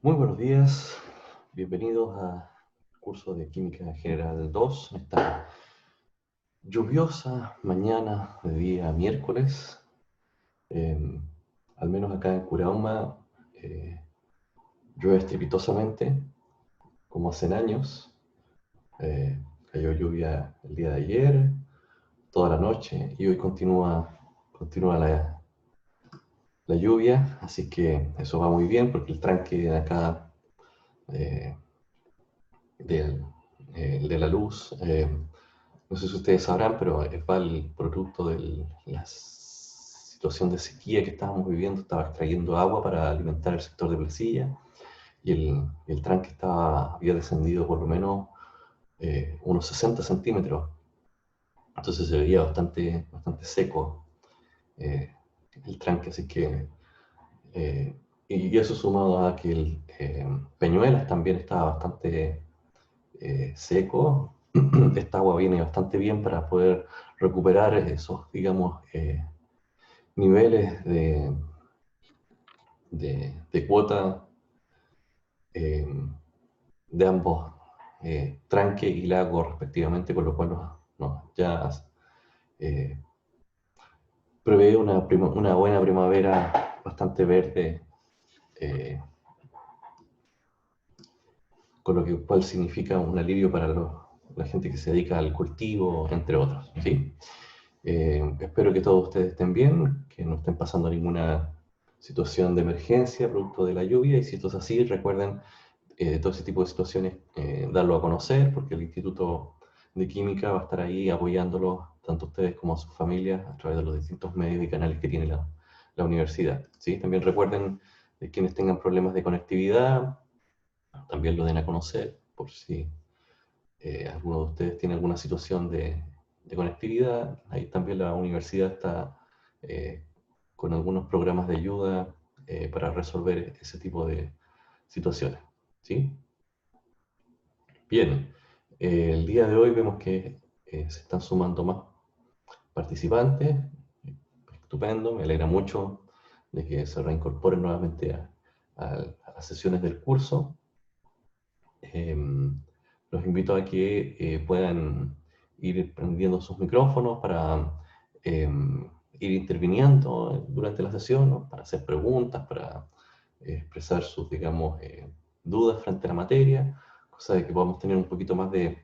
Muy buenos días, bienvenidos al curso de Química General 2, esta lluviosa mañana de día miércoles. Al menos acá en Curauma llueve estrepitosamente, como hacen años. Cayó lluvia el día de ayer, toda la noche, y hoy continúa la lluvia, así que eso va muy bien porque el tranque de acá eh, del- de la luz. No sé si ustedes sabrán, pero es el producto de la situación de sequía que estábamos viviendo. Estaba extrayendo agua para alimentar el sector de Placilla y el tranque había descendido por lo menos unos 60 centímetros. Entonces se veía bastante seco eh, el tranque, así que... y eso sumado a que el Peñuelas también estaba bastante seco. Esta agua viene bastante bien para poder recuperar esos, digamos, niveles de cuota eh, de ambos tranque y lago respectivamente, con lo cual ya eh, prevé una buena primavera bastante verde, eh, con lo cual significa un alivio para la gente que se dedica al cultivo, entre otros, ¿sí? Espero que todos ustedes estén bien, que no estén pasando ninguna situación de emergencia producto de la lluvia, y si esto es así, recuerden todo ese tipo de situaciones, darlo a conocer, porque el Instituto de Química va a estar ahí apoyándolos, tanto ustedes como a sus familias, a través de los distintos medios y canales que tiene la universidad, ¿sí? También recuerden de quienes tengan problemas de conectividad, también lo den a conocer, por si alguno de ustedes tiene alguna situación de conectividad. Ahí también la universidad está eh, con algunos programas de ayuda para resolver ese tipo de situaciones, ¿sí? Bien, el día de hoy vemos que se están sumando más participantes. Estupendo, me alegra mucho de que se reincorporen nuevamente a las sesiones del curso. Los invito a que puedan ir prendiendo sus micrófonos para ir interviniendo durante la sesión, ¿no? Para hacer preguntas, para expresar sus, digamos, dudas frente a la materia, cosa de que podamos tener un poquito más de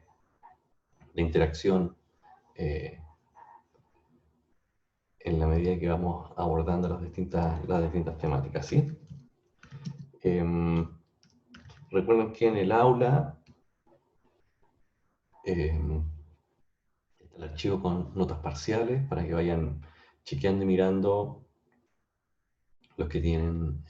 interacción eh, en la medida que vamos abordando las distintas temáticas, ¿sí? Em, Recuerden que en el aula está el archivo con notas parciales para que vayan chequeando y mirando los que tienen,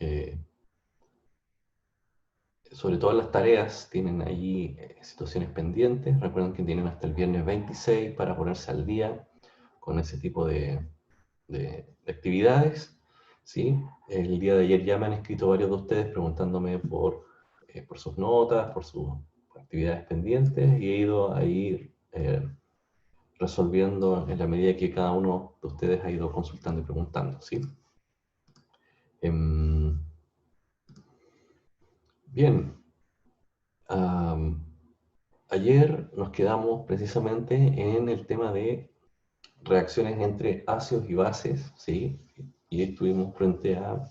sobre todo las tareas, tienen allí situaciones pendientes. Recuerden que tienen hasta el viernes 26 para ponerse al día con ese tipo de actividades, ¿sí? El día de ayer ya me han escrito varios de ustedes preguntándome por sus notas, por sus actividades pendientes, y he ido ahí resolviendo en la medida que cada uno de ustedes ha ido consultando y preguntando, ¿sí? Em, Bien, ayer nos quedamos precisamente en el tema de reacciones entre ácidos y bases, ¿sí? Y estuvimos frente a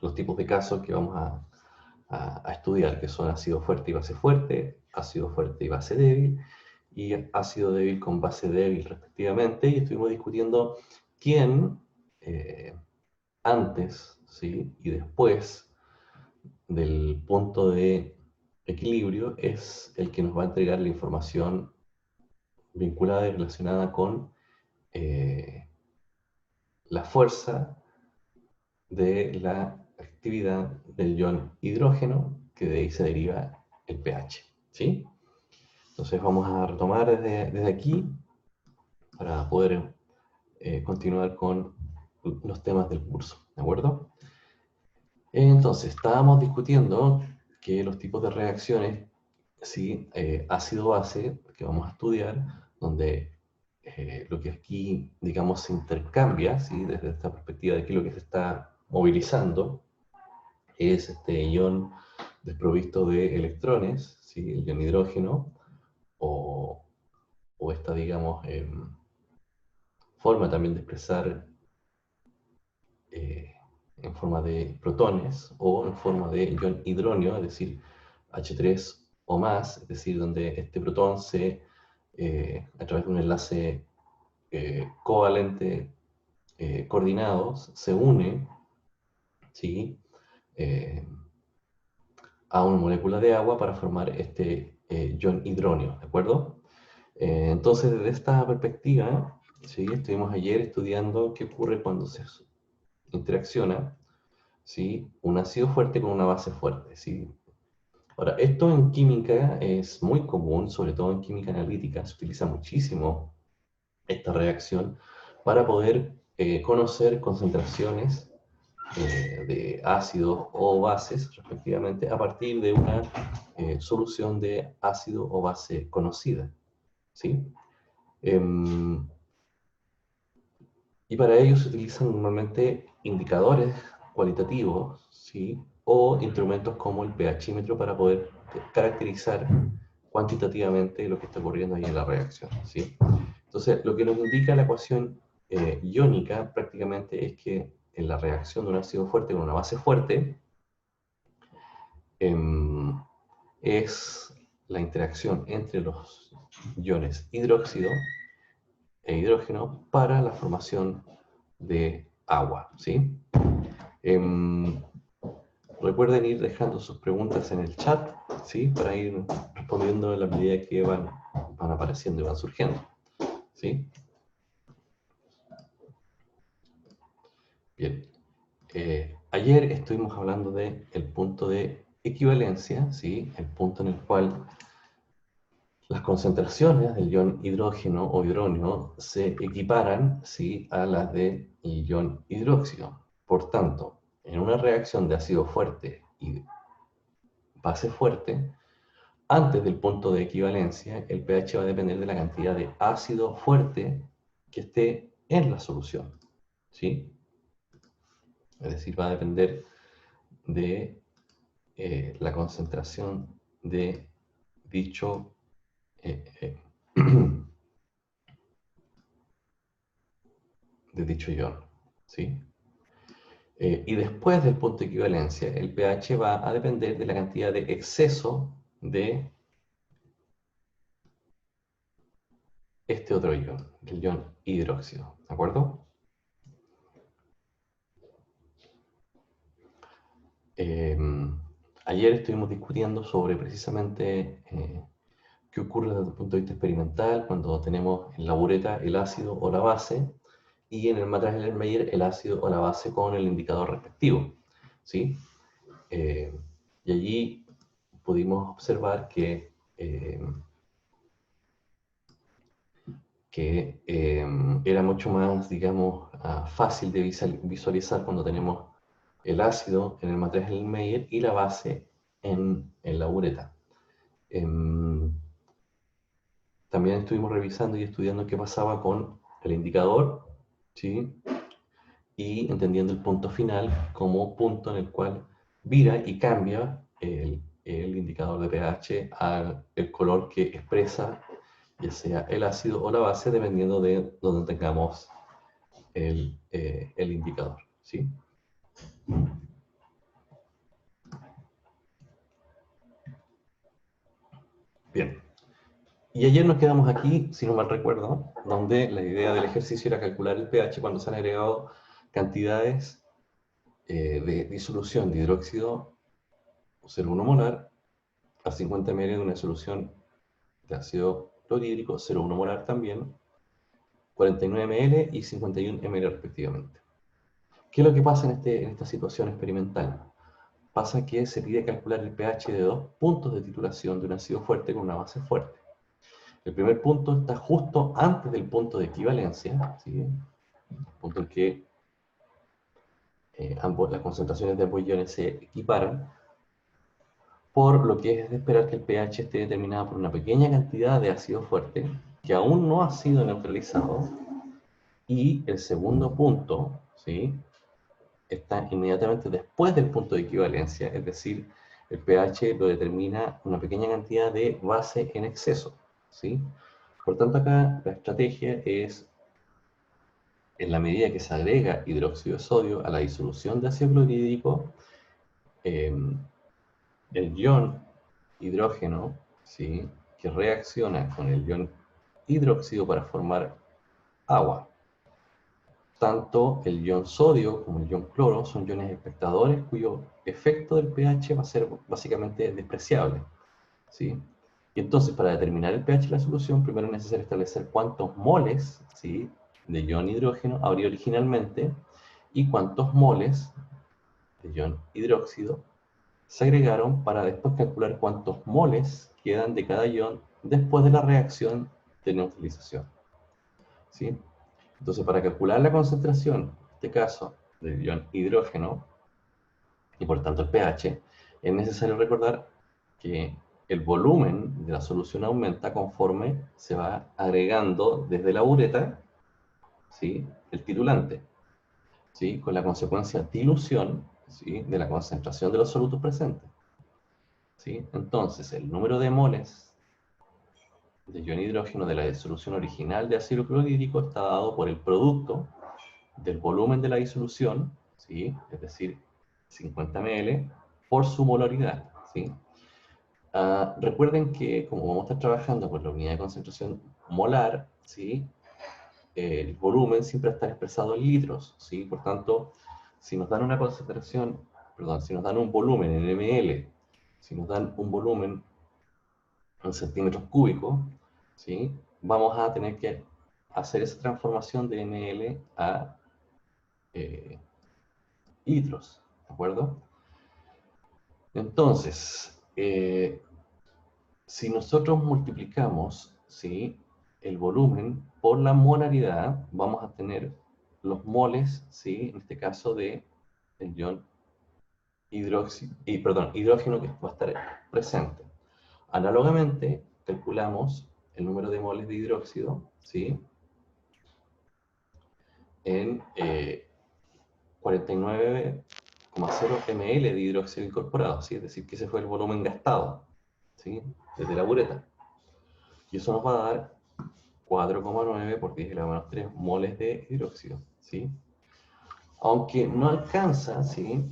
los tipos de casos que vamos a estudiar, que son ácido fuerte, ácido fuerte y base débil, y ácido débil con base débil respectivamente, y estuvimos discutiendo quién antes, ¿sí? Y después del punto de equilibrio es el que nos va a entregar la información vinculada y relacionada con eh, la fuerza de la actividad del ion hidrógeno, que de ahí se deriva el pH, ¿sí? Entonces vamos a retomar desde aquí para poder continuar con los temas del curso, ¿de acuerdo? Entonces, estábamos discutiendo que los tipos de reacciones, sí, ácido-base, que vamos a estudiar, donde lo que aquí, digamos, se intercambia, ¿sí? Desde esta perspectiva de que lo que se está movilizando es este ion desprovisto de electrones, ¿sí? El ion hidrógeno, o esta, digamos, forma también de expresar en forma de protones o en forma de ion hidronio, es decir, H3 o más, es decir, donde este protón a través de un enlace covalente coordinado, se une, ¿sí? A una molécula de agua para formar este ion hidronio, ¿de acuerdo? Entonces, desde esta perspectiva, ¿sí? Estuvimos ayer estudiando qué ocurre cuando se interacciona, ¿sí? Un ácido fuerte con una base fuerte, ¿sí? Ahora, esto en química es muy común, sobre todo en química analítica, se utiliza muchísimo esta reacción para poder conocer concentraciones de ácidos o bases, respectivamente, a partir de una solución de ácido o base conocida, ¿sí? Y para ello se utilizan normalmente indicadores cualitativos, ¿sí? O instrumentos como el pHímetro para poder caracterizar cuantitativamente lo que está ocurriendo ahí en la reacción, ¿sí? Entonces, lo que nos indica la ecuación iónica prácticamente es que en la reacción de un ácido fuerte con una base fuerte es la interacción entre los iones hidróxido e hidrógeno para la formación de agua, ¿sí? Recuerden ir dejando sus preguntas en el chat, ¿sí? Para ir respondiendo en la medida que van apareciendo y van surgiendo, ¿sí? Bien. Ayer estuvimos hablando del punto de equivalencia, ¿sí? El punto en el cual las concentraciones del ion hidrógeno o hidrógeno se equiparan, ¿sí? A las del ion hidróxido. Por tanto, en una reacción de ácido fuerte y base fuerte, antes del punto de equivalencia, el pH va a depender de la cantidad de ácido fuerte que esté en la solución, ¿sí? Es decir, va a depender de la concentración de dicho de dicho ion, ¿sí? Y después del punto de equivalencia, el pH va a depender de la cantidad de exceso de este otro ion, el ion hidróxido, ¿de acuerdo? Ayer estuvimos discutiendo sobre precisamente qué ocurre desde el punto de vista experimental cuando tenemos en la bureta el ácido o la base y en el matraz Erlenmeyer el ácido o la base con el indicador respectivo, ¿sí? Y allí pudimos observar que era mucho más, digamos, fácil de visualizar cuando tenemos el ácido en el matraz Erlenmeyer y la base en la bureta. También estuvimos revisando y estudiando qué pasaba con el indicador, ¿sí? Y entendiendo el punto final como punto en el cual vira y cambia el indicador de pH al color que expresa ya sea el ácido o la base, dependiendo de donde tengamos el indicador, ¿sí? Bien. Y ayer nos quedamos aquí, si no mal recuerdo, donde la idea del ejercicio era calcular el pH cuando se han agregado cantidades de disolución de hidróxido 0,1 molar a 50 ml de una solución de ácido clorhídrico 0,1 molar también, 49 ml y 51 ml respectivamente. ¿Qué es lo que pasa en esta situación experimental? Pasa que se pide calcular el pH de dos puntos de titulación de un ácido fuerte con una base fuerte. El primer punto está justo antes del punto de equivalencia, ¿sí? El punto en que las concentraciones de ambos iones se equiparan, por lo que es de esperar que el pH esté determinado por una pequeña cantidad de ácido fuerte que aún no ha sido neutralizado. Y el segundo punto, ¿sí? está inmediatamente después del punto de equivalencia, es decir, el pH lo determina una pequeña cantidad de base en exceso, ¿sí? Por tanto, acá la estrategia es, en la medida que se agrega hidróxido de sodio a la disolución de ácido clorhídrico, el ion hidrógeno, ¿sí?, que reacciona con el ion hidróxido para formar agua. Tanto el ion sodio como el ion cloro son iones espectadores cuyo efecto del pH va a ser básicamente despreciable, ¿sí? Y entonces, para determinar el pH de la solución, primero es necesario establecer cuántos moles, ¿sí?, de ion hidrógeno habría originalmente y cuántos moles de ion hidróxido se agregaron para después calcular cuántos moles quedan de cada ion después de la reacción de neutralización, ¿sí? Entonces, para calcular la concentración, en este caso, del ion hidrógeno, y por tanto el pH, es necesario recordar que el volumen de la solución aumenta conforme se va agregando desde la bureta, ¿sí?, el titulante, ¿sí?, con la consecuencia dilución, ¿sí?, de la concentración de los solutos presentes, ¿sí? Entonces, el número de moles de ion hidrógeno de la disolución original de ácido clorhídrico está dado por el producto del volumen de la disolución, ¿sí?, es decir, 50 ml, por su molaridad, ¿sí? Recuerden que como vamos a estar trabajando con la unidad de concentración molar, ¿sí?, el volumen siempre va a estar expresado en litros, ¿sí? Por tanto, si nos dan una concentración, perdón, si nos dan un volumen en ml, si nos dan un volumen en centímetros cúbicos, ¿sí?, vamos a tener que hacer esa transformación de ml a litros, ¿de acuerdo? Entonces, si nosotros multiplicamos, ¿sí?, el volumen por la molaridad, vamos a tener los moles, ¿sí?, en este caso de el ion hidrógeno que va a estar presente. Análogamente, calculamos el número de moles de hidróxido, ¿sí?, en 49,0 ml de hidróxido incorporado, ¿sí?, es decir, que ese fue el volumen gastado, ¿sí?, desde la bureta. Y eso nos va a dar 4,9 por 10 a la menos 3 moles de hidróxido, ¿sí? Aunque no alcanza, ¿sí?,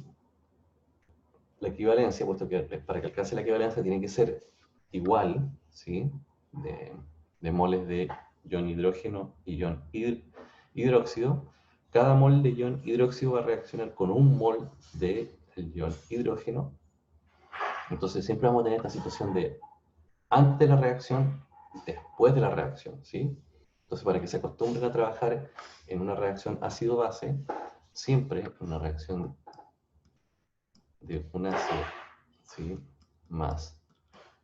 la equivalencia, puesto que para que alcance la equivalencia tiene que ser igual, ¿sí?, de moles de ion hidrógeno y ion hidróxido. Cada mol de ion hidróxido va a reaccionar con un mol de ion hidrógeno. Entonces siempre vamos a tener esta situación de antes de la reacción, después de la reacción, ¿sí? Entonces, para que se acostumbren a trabajar en una reacción ácido-base, siempre una reacción de un ácido, ¿sí?, más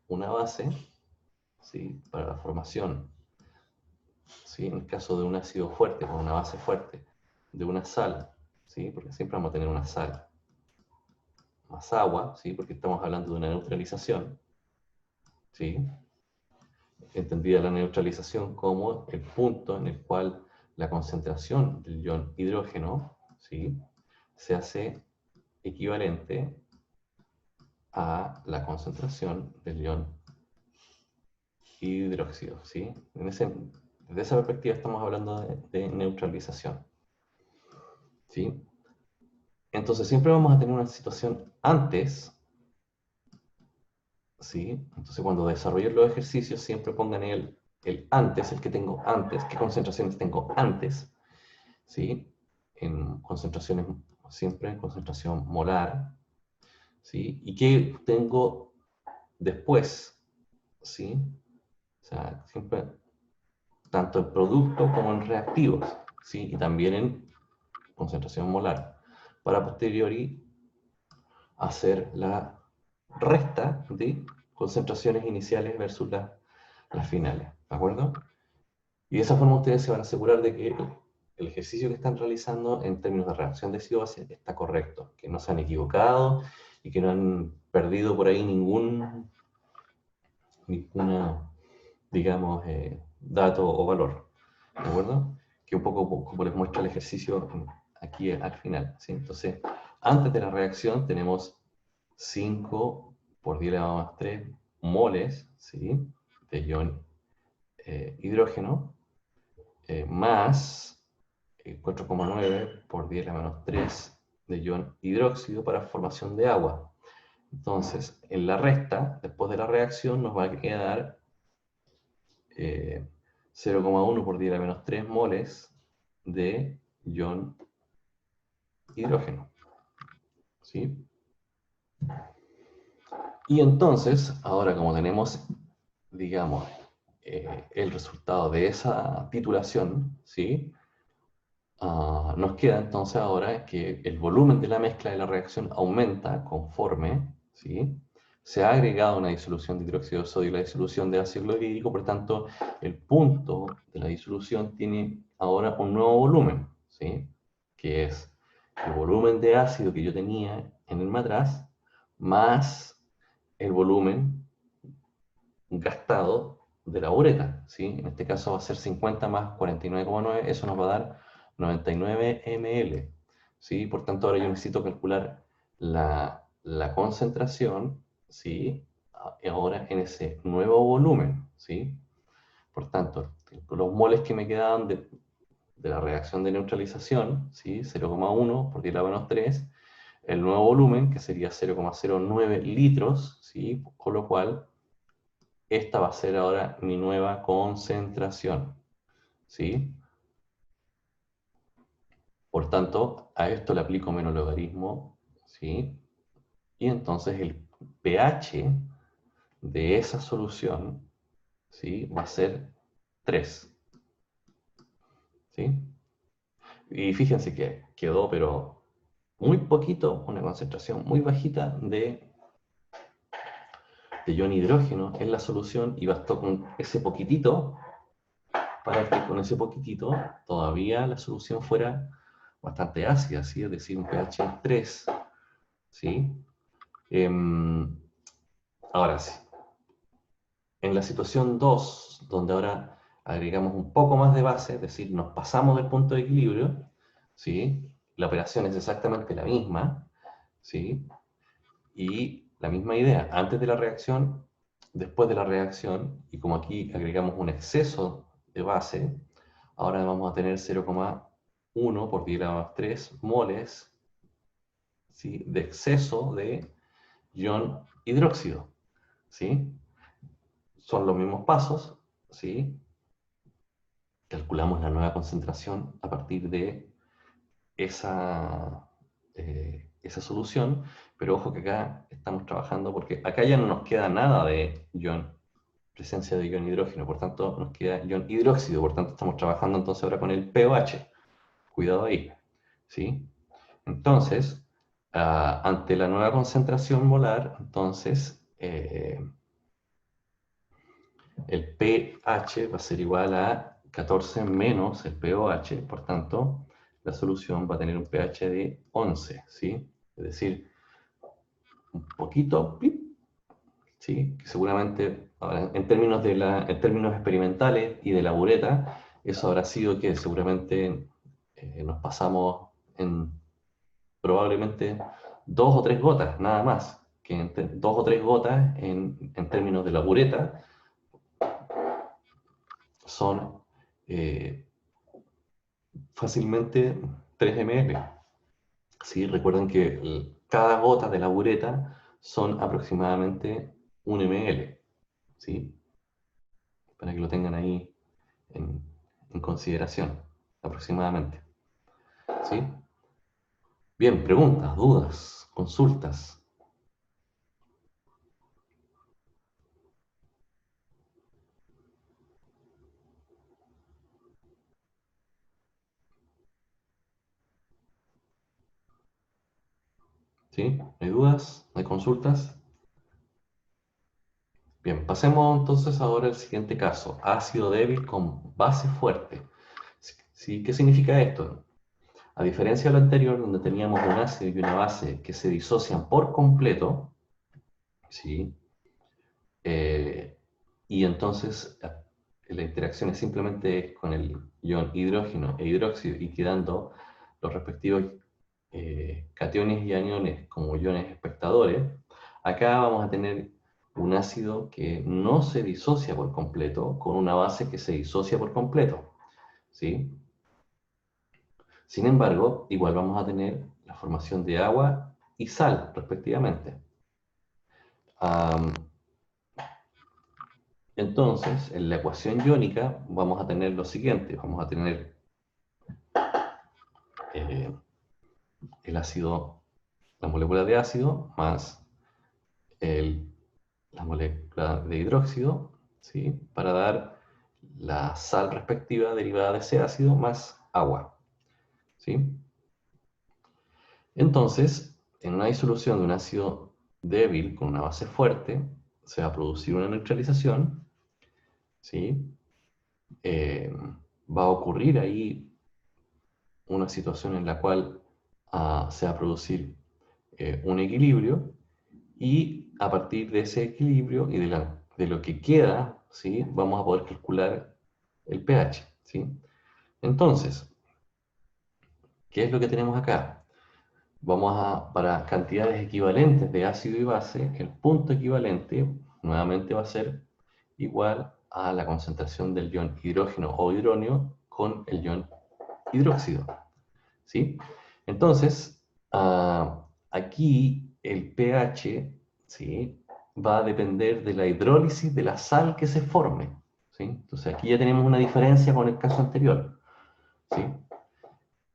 una base, ¿sí?, para la formación, ¿sí?, en el caso de un ácido fuerte con una base fuerte, de una sal, ¿sí?, porque siempre vamos a tener una sal, más agua, ¿sí?, porque estamos hablando de una neutralización, ¿sí?, entendida la neutralización como el punto en el cual la concentración del ion hidrógeno, ¿sí?, se hace equivalente a la concentración del ion hidróxido, ¿sí? Desde esa perspectiva estamos hablando de neutralización, ¿sí? Entonces siempre vamos a tener una situación antes, ¿sí? Entonces cuando desarrollen los ejercicios siempre pongan el antes, el que tengo antes, qué concentraciones tengo antes, ¿sí? En concentraciones, siempre en concentración molar, ¿sí? Y qué tengo después, ¿sí? O sea, siempre, tanto en producto como en reactivos, ¿sí?, y también en concentración molar, para posteriori hacer la resta de concentraciones iniciales versus las finales, ¿de acuerdo? Y de esa forma ustedes se van a asegurar de que el ejercicio que están realizando en términos de reacción de ácido-base está correcto, que no se han equivocado y que no han perdido por ahí ninguna, digamos, dato o valor, ¿de acuerdo? Que un poco como les muestra el ejercicio aquí al final, ¿sí? Entonces, antes de la reacción tenemos 5 por 10 elevado a más 3 moles, ¿sí? De ion hidrógeno, más 4,9 por 10 a la menos 3 de ion hidróxido para formación de agua. Entonces, en la resta, después de la reacción, nos va a quedar 0,1 por 10 a la menos 3 moles de ion hidrógeno. ¿Sí? Y entonces, ahora como tenemos, digamos, el resultado de esa titulación, ¿sí? Nos queda entonces ahora que el volumen de la mezcla de la reacción aumenta conforme, ¿sí? Se ha agregado una disolución de hidróxido de sodio y la disolución de ácido clorhídrico, por tanto, el punto de la disolución tiene ahora un nuevo volumen, ¿sí? Que es el volumen de ácido que yo tenía en el matraz, más el volumen gastado de la bureta, ¿sí? En este caso va a ser 50 más 49,9, eso nos va a dar 99 ml, ¿sí? Por tanto, ahora yo necesito calcular la concentración, ¿sí? Ahora en ese nuevo volumen, ¿sí? Por tanto, los moles que me quedaban de la reacción de neutralización, ¿sí? 0,1 por 10 a la menos 3, el nuevo volumen, que sería 0,09 litros, ¿sí? Con lo cual esta va a ser ahora mi nueva concentración, ¿sí? Por tanto, a esto le aplico menos logaritmo, ¿sí? Y entonces el pH de esa solución, ¿sí? Va a ser 3, ¿sí? Y fíjense que quedó, pero muy poquito, una concentración muy bajita de ion hidrógeno en la solución y bastó con ese poquitito para que con ese poquitito todavía la solución fuera bastante ácida, ¿sí? Es decir, un pH 3, ¿sí? Ahora sí, en la situación 2, donde ahora agregamos un poco más de base, es decir, nos pasamos del punto de equilibrio, ¿sí? La operación es exactamente la misma, ¿sí? Y la misma idea, antes de la reacción, después de la reacción, y como aquí agregamos un exceso de base, ahora vamos a tener 0,1 por 10 a la más 3 moles, ¿sí? De exceso de ion hidróxido, ¿sí? Son los mismos pasos, ¿sí? Calculamos la nueva concentración a partir de esa solución, pero ojo que acá estamos trabajando porque acá ya no nos queda nada de presencia de ion hidrógeno, por tanto nos queda ion hidróxido, por tanto estamos trabajando entonces ahora con el pOH. Cuidado ahí, ¿sí? Entonces, ante la nueva concentración molar, entonces el pH va a ser igual a 14 menos el pOH, por tanto, la solución va a tener un pH de 11, ¿sí? Es decir, un poquito, ¿sí? Que seguramente, ahora, en términos experimentales y de la bureta, eso habrá sido que seguramente nos pasamos en probablemente 2 o 3 gotas, nada más, que 2 o 3 gotas en términos de la bureta son fácilmente 3 ml. ¿Sí? Recuerden que cada gota de la bureta son aproximadamente 1 ml, ¿sí? Para que lo tengan ahí en consideración, aproximadamente. ¿Sí? Bien, preguntas, dudas, consultas. ¿Sí? ¿No hay dudas? ¿No hay consultas? Bien, pasemos entonces ahora al siguiente caso. Ácido débil con base fuerte. ¿Sí? ¿Qué significa esto? A diferencia de lo anterior, donde teníamos un ácido y una base que se disocian por completo, ¿sí? Y entonces la interacción es simplemente con el ion hidrógeno e hidróxido y quedando los respectivos cationes y aniones como iones espectadores, acá vamos a tener un ácido que no se disocia por completo con una base que se disocia por completo, ¿sí? Sin embargo, igual vamos a tener la formación de agua y sal, respectivamente. Entonces, en la ecuación iónica vamos a tener lo siguiente, vamos a tener el ácido, la molécula de ácido más la molécula de hidróxido, ¿sí? Para dar la sal respectiva derivada de ese ácido más agua, ¿sí? Entonces, en una disolución de un ácido débil con una base fuerte, se va a producir una neutralización, ¿sí? Va a ocurrir ahí una situación en la cual se va a producir un equilibrio y a partir de ese equilibrio y de lo que queda, ¿sí? Vamos a poder calcular el pH, ¿sí? Entonces, ¿qué es lo que tenemos acá? Para cantidades equivalentes de ácido y base, el punto equivalente nuevamente va a ser igual a la concentración del ion hidrógeno o hidronio con el ion hidróxido, ¿sí? Entonces, aquí el pH, ¿sí? Va a depender de la hidrólisis de la sal que se forme, ¿sí? Entonces aquí ya tenemos una diferencia con el caso anterior, ¿sí?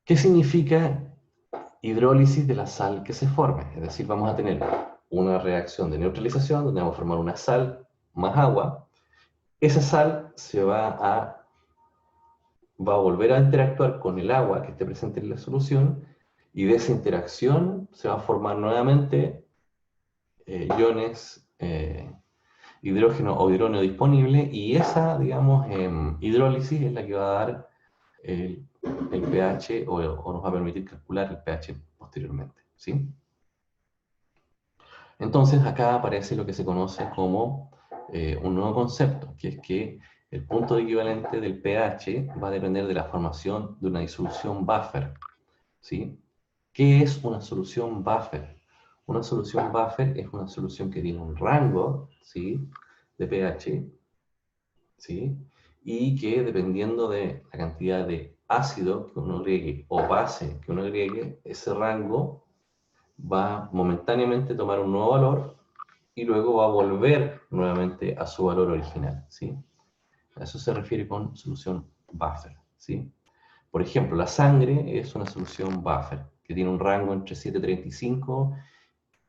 ¿Qué significa hidrólisis de la sal que se forme? Es decir, vamos a tener una reacción de neutralización donde vamos a formar una sal más agua. Esa sal va a volver a interactuar con el agua que esté presente en la solución y de esa interacción se va a formar nuevamente iones hidrógeno o hidrógeno disponible y esa, digamos, hidrólisis es la que va a dar el pH o nos va a permitir calcular el pH posteriormente, ¿sí? Entonces acá aparece lo que se conoce como un nuevo concepto, que es que el punto de equivalente del pH va a depender de la formación de una disolución buffer, ¿sí? ¿Qué es una solución buffer? Una solución buffer es una solución que tiene un rango, ¿sí? De pH, ¿sí? Y que dependiendo de la cantidad de ácido que uno agregue o base que uno agregue, ese rango va momentáneamente a tomar un nuevo valor y luego va a volver nuevamente a su valor original, ¿sí? A eso se refiere con solución buffer, ¿sí? Por ejemplo, la sangre es una solución buffer, que tiene un rango entre 7,35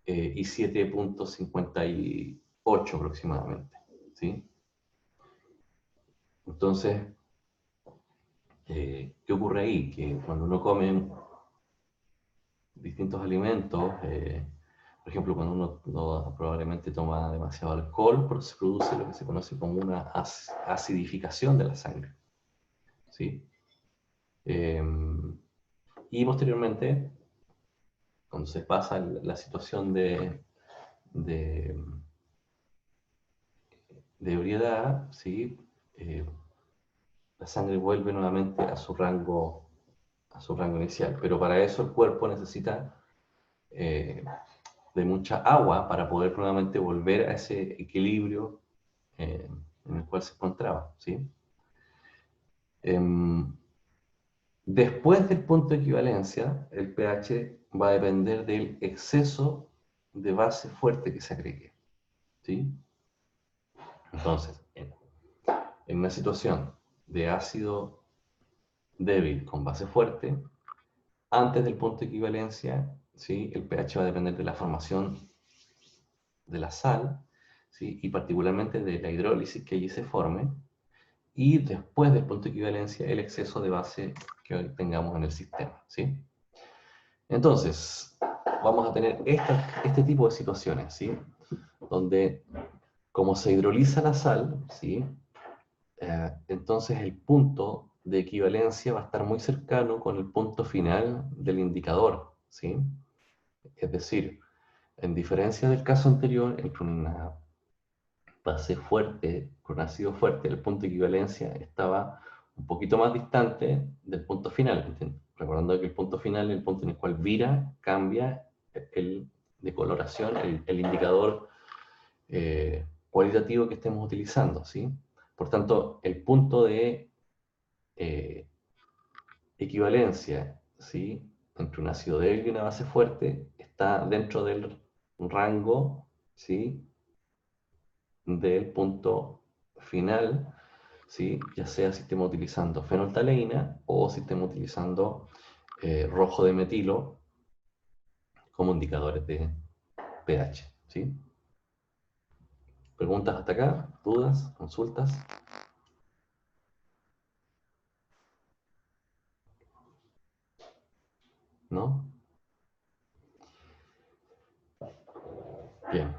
y 7,58 aproximadamente, ¿sí? Entonces, ¿qué ocurre ahí? Que cuando uno come distintos alimentos, por ejemplo, cuando uno probablemente toma demasiado alcohol, se produce lo que se conoce como una acidificación de la sangre, ¿sí? Y posteriormente, cuando se pasa la situación de, de ebriedad, ¿sí? Eh, la sangre vuelve nuevamente a su rango inicial, pero para eso el cuerpo necesita eh, de mucha agua para poder nuevamente volver a ese equilibrio en el cual se encontraba, ¿sí? Después del punto de equivalencia, el pH va a depender del exceso de base fuerte que se agregue, ¿sí? Entonces, en una situación de ácido débil con base fuerte, antes del punto de equivalencia, ¿sí? El pH va a depender de la formación de la sal, ¿sí? Y particularmente de la hidrólisis que allí se forme, y después del punto de equivalencia, el exceso de base que hoy tengamos en el sistema, ¿sí? Entonces, vamos a tener este tipo de situaciones, ¿sí? Donde, como se hidroliza la sal, ¿sí? Entonces el punto de equivalencia va a estar muy cercano con el punto final del indicador, ¿sí? Es decir, en diferencia del caso anterior, entre una base fuerte, con un ácido fuerte, el punto de equivalencia estaba un poquito más distante del punto final. recordando que el punto final es el punto en el cual vira, cambia de coloración, el indicador cualitativo que estemos utilizando, ¿sí? Por tanto, el punto de equivalencia, ¿sí?, entre un ácido débil y una base fuerte está dentro del rango, ¿sí?, del punto final, ¿sí?, ya sea si estemos utilizando fenolftaleína o si estemos utilizando rojo de metilo como indicadores de pH, ¿sí? ¿Preguntas hasta acá? ¿Dudas? ¿Consultas? ¿No? Bien.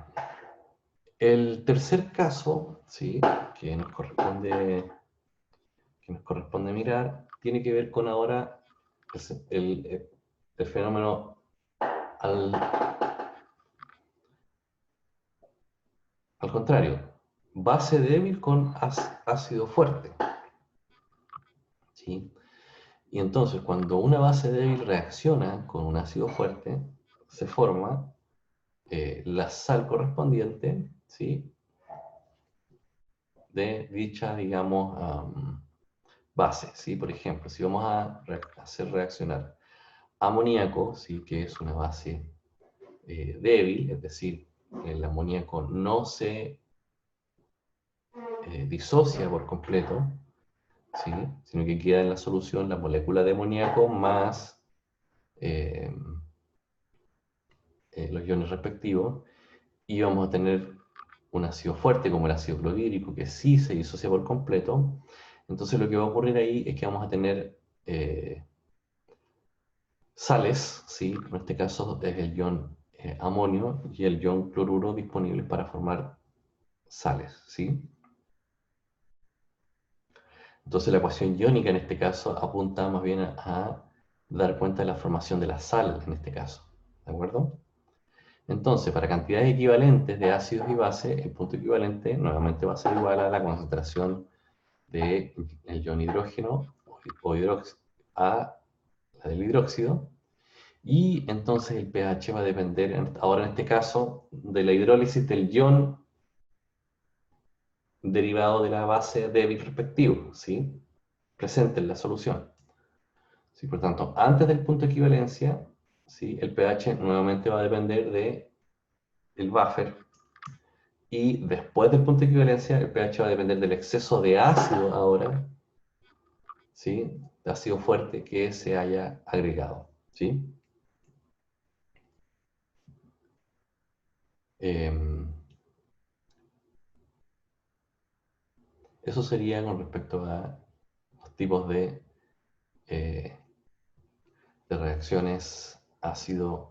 El tercer caso, ¿sí?, que nos corresponde mirar, tiene que ver con ahora el fenómeno al contrario, base débil con ácido fuerte, ¿sí? Y entonces, cuando una base débil reacciona con un ácido fuerte, se forma la sal correspondiente, ¿sí?, de dicha, digamos, base, ¿sí? Por ejemplo, si vamos a hacer reaccionar amoníaco, ¿sí?, que es una base débil, es decir, el amoníaco no se disocia por completo, ¿sí?, sino que queda en la solución la molécula de amoníaco más eh, los iones respectivos, y vamos a tener un ácido fuerte como el ácido clorhídrico que sí se disocia por completo. Entonces lo que va a ocurrir ahí es que vamos a tener sales, ¿sí?, en este caso es el ion amonio y el ion cloruro disponibles para formar sales, ¿sí? Entonces la ecuación iónica en este caso apunta más bien a dar cuenta de la formación de la sal en este caso, ¿de acuerdo? Entonces, para cantidades equivalentes de ácidos y bases, el punto equivalente nuevamente va a ser igual a la concentración del ion hidrógeno o a la del hidróxido, y entonces el pH va a depender, ahora en este caso, de la hidrólisis del ion derivado de la base débil respectivo, ¿sí?, presente en la solución. ¿Sí? Por tanto, antes del punto de equivalencia, ¿sí?, el pH nuevamente va a depender del buffer, y después del punto de equivalencia el pH va a depender del exceso de ácido ahora, ¿sí?, de ácido fuerte que se haya agregado, ¿sí? Eso sería con respecto a los tipos eh, de reacciones ácido-base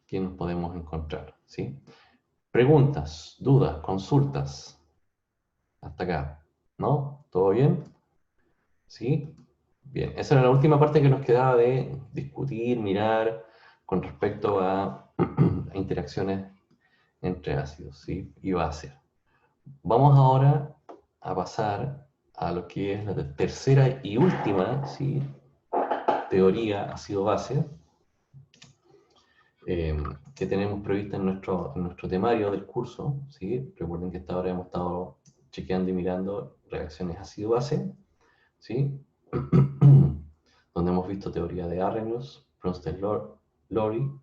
que nos podemos encontrar, ¿sí? Preguntas, dudas, consultas, hasta acá, ¿no? ¿Todo bien? ¿Sí? Bien, esa era la última parte que nos quedaba de discutir, mirar con respecto a interacciones entre ácidos, ¿sí?, y bases. Vamos ahora a pasar a lo que es la tercera y última, ¿sí?, teoría ácido-base que tenemos prevista en nuestro temario del curso, ¿sí? Recuerden que hasta ahora hemos estado chequeando y mirando reacciones ácido-base, ¿sí? Donde hemos visto teoría de Arrhenius, Bronsted-Lowry,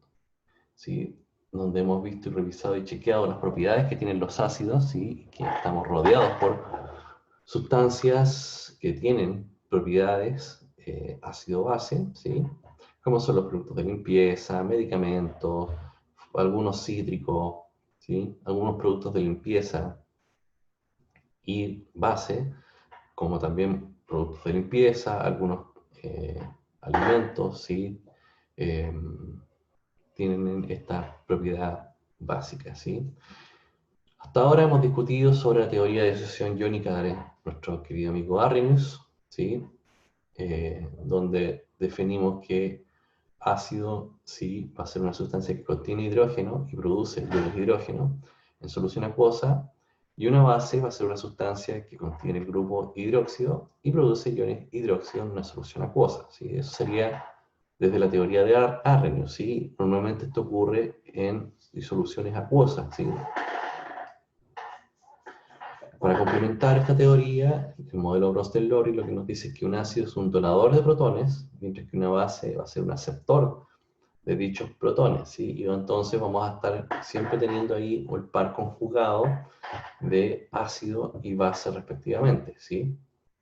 ¿sí?, donde hemos visto y revisado y chequeado las propiedades que tienen los ácidos, ¿sí?, que estamos rodeados por sustancias que tienen propiedades ácido-base, ¿sí?, como son los productos de limpieza, medicamentos, algunos cítricos, ¿sí?, algunos productos de limpieza y base, como también productos de limpieza, algunos alimentos, ¿sí?, tienen esta propiedad básica, ¿sí? Hasta ahora hemos discutido sobre la teoría de asociación iónica de nuestro querido amigo Arrhenius, ¿sí?, donde definimos que ácido, sí, va a ser una sustancia que contiene hidrógeno y produce iones de hidrógeno en solución acuosa, Y una base va a ser una sustancia que contiene el grupo hidróxido y produce iones hidróxido en una solución acuosa, ¿sí? Eso sería desde la teoría de Arrhenius, ¿sí? Normalmente esto ocurre en soluciones acuosas, ¿sí? Para complementar esta teoría, el modelo Bronsted-Lowry lo que nos dice es que un ácido es un donador de protones, mientras que una base va a ser un aceptor de dichos protones, ¿sí? Y entonces vamos a estar siempre teniendo ahí el par conjugado de ácido y base respectivamente, ¿sí?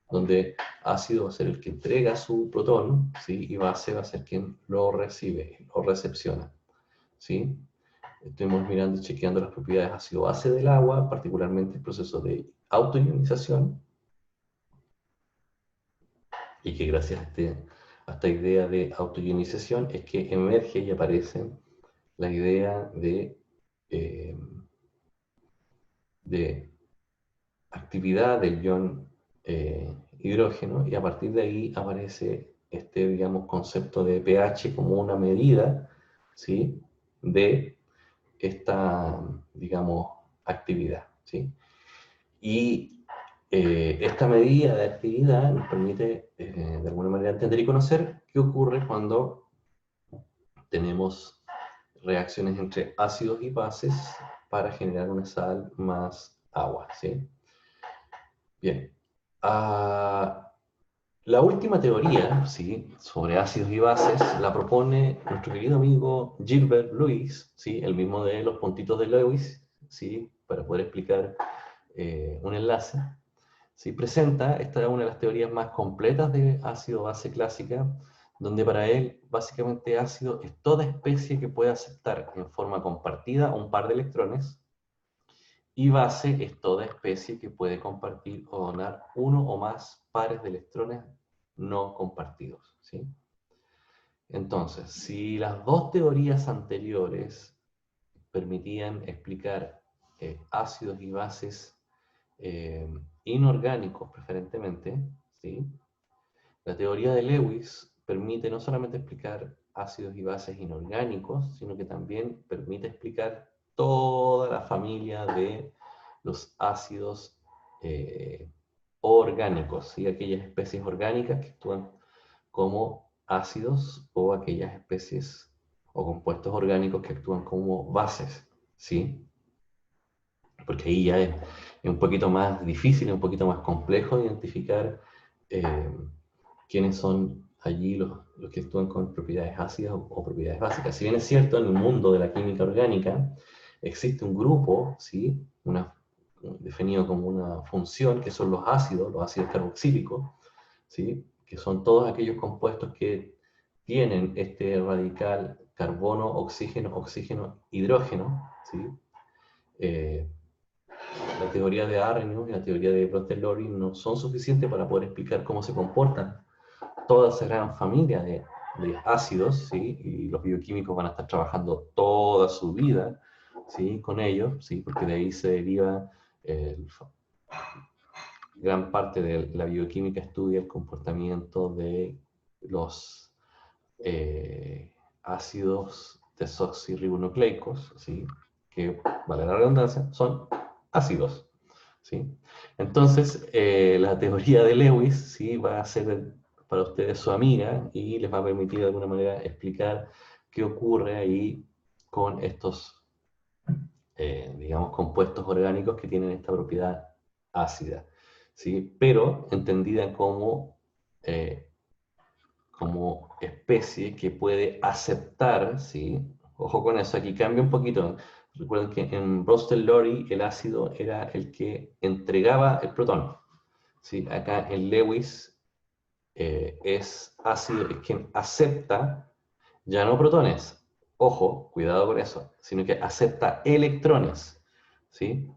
Donde ácido va a ser el que entrega su protón, ¿sí? Y base va a ser quien lo recibe, lo recepciona, ¿sí? Estuvimos mirando y chequeando las propiedades ácido-base del agua, particularmente el proceso de autoionización, y que gracias a esta idea de autoionización es que emerge y aparece la idea eh, de actividad del ion hidrógeno, y a partir de ahí aparece este, digamos, concepto de pH como una medida, ¿sí? De esta, digamos, actividad, ¿sí? Y esta medida de actividad nos permite, de alguna manera, entender y conocer qué ocurre cuando tenemos reacciones entre ácidos y bases para generar una sal más agua, ¿sí? Bien. Ah, la última teoría, ¿sí? Sobre ácidos y bases la propone nuestro querido amigo Gilbert Lewis, ¿sí? El mismo de los puntitos de Lewis, ¿sí? Para poder explicar un enlace. ¿Sí? Presenta, esta es una de las teorías más completas de ácido-base clásica, donde para él básicamente ácido es toda especie que puede aceptar en forma compartida un par de electrones, y base es toda especie que puede compartir o donar uno o más pares de electrones no compartidos, ¿sí? Entonces, si las dos teorías anteriores permitían explicar ácidos y bases inorgánicos preferentemente, ¿sí? La teoría de Lewis permite no solamente explicar ácidos y bases inorgánicos, sino que también permite explicar toda la familia de los ácidos orgánicos, ¿sí? Aquellas especies orgánicas que actúan como ácidos, o aquellas especies o compuestos orgánicos que actúan como bases, ¿sí? Porque ahí ya es un poquito más difícil, un poquito más complejo identificar eh, quiénes son allí los que actúan con propiedades ácidas o propiedades básicas. Si bien es cierto, en el mundo de la química orgánica existe un grupo, ¿sí? Definido como una función, que son los ácidos carboxílicos, ¿sí? Que son todos aquellos compuestos que tienen este radical carbono, oxígeno, oxígeno, hidrógeno, ¿sí? Eh, la teoría de Arrhenius y la teoría de Bronsted-Lowry no son suficientes para poder explicar cómo se comportan toda esa gran familia de ácidos, ¿sí? Y los bioquímicos van a estar trabajando toda su vida, ¿sí? Con ellos, ¿sí? Porque de ahí se deriva gran parte de la bioquímica, estudia el comportamiento de los ácidos desoxirribonucleicos, ¿sí? Que, vale la redundancia, son ácidos, ¿sí? Entonces, la teoría de Lewis, ¿sí? Va a ser para ustedes su amiga y les va a permitir de alguna manera explicar qué ocurre ahí con estos, digamos, compuestos orgánicos que tienen esta propiedad ácida, ¿sí? Pero entendida eh, como especie que puede aceptar, ¿sí? Ojo con eso, aquí cambia un poquito. Recuerden que en Bronsted-Lowry el ácido era el que entregaba el protón, ¿sí? Acá en Lewis es ácido, es quien acepta ya no protones, ojo, cuidado con eso, sino que acepta electrones, ¿sí?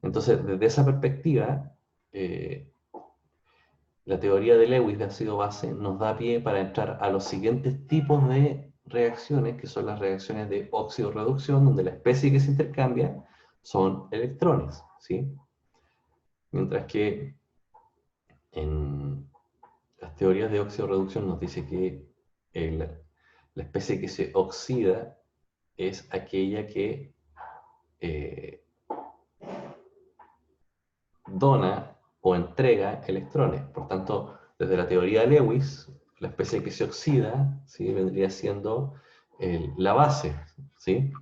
Entonces, desde esa perspectiva, eh, la teoría de Lewis de ácido base nos da pie para entrar a los siguientes tipos de reacciones, que son las reacciones de óxido-reducción, donde la especie que se intercambia son electrones, ¿sí? Mientras que en las teorías de óxido-reducción nos dice que la especie que se oxida es aquella que eh, dona o entrega electrones. Por tanto, desde la teoría de Lewis, la especie que se oxida, ¿sí?, vendría siendo la base, ¿sí?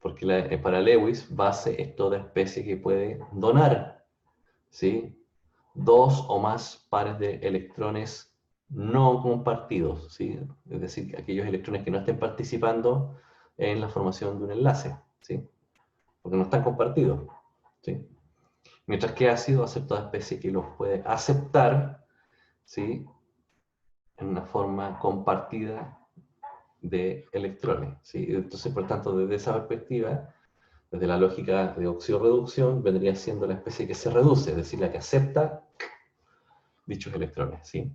Porque para Lewis, base es toda especie que puede donar, ¿sí?, dos o más pares de electrones no compartidos, ¿sí? Es decir, aquellos electrones que no estén participando en la formación de un enlace, ¿sí?, porque no están compartidos, ¿sí? Mientras que ácido hace toda especie que los puede aceptar, ¿sí?, en una forma compartida de electrones, ¿sí? Entonces, por tanto, desde esa perspectiva, desde la lógica de oxidorreducción, vendría siendo la especie que se reduce, es decir, la que acepta dichos electrones, ¿sí?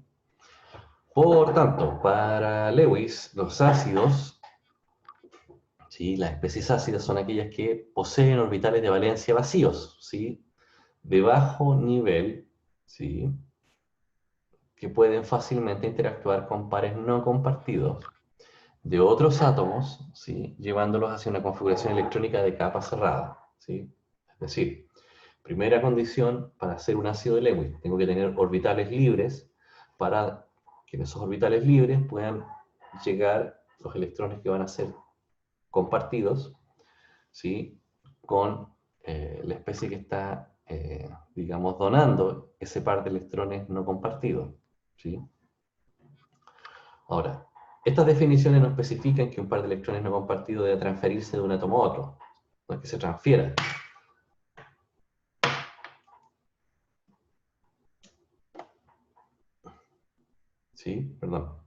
Por tanto, para Lewis, los ácidos, ¿sí?, las especies ácidas son aquellas que poseen orbitales de valencia vacíos, ¿sí?, de bajo nivel, ¿sí?, que pueden fácilmente interactuar con pares no compartidos de otros átomos, ¿sí?, llevándolos hacia una configuración electrónica de capa cerrada, ¿sí? Es decir, primera condición para hacer un ácido de Lewis, tengo que tener orbitales libres para que en esos orbitales libres puedan llegar los electrones que van a ser compartidos, ¿sí?, con la especie que está, digamos, donando ese par de electrones no compartidos, ¿sí? Ahora, estas definiciones no especifican que un par de electrones no compartidos debe transferirse de un átomo a otro, no es que se transfiera. ¿Sí? Perdón.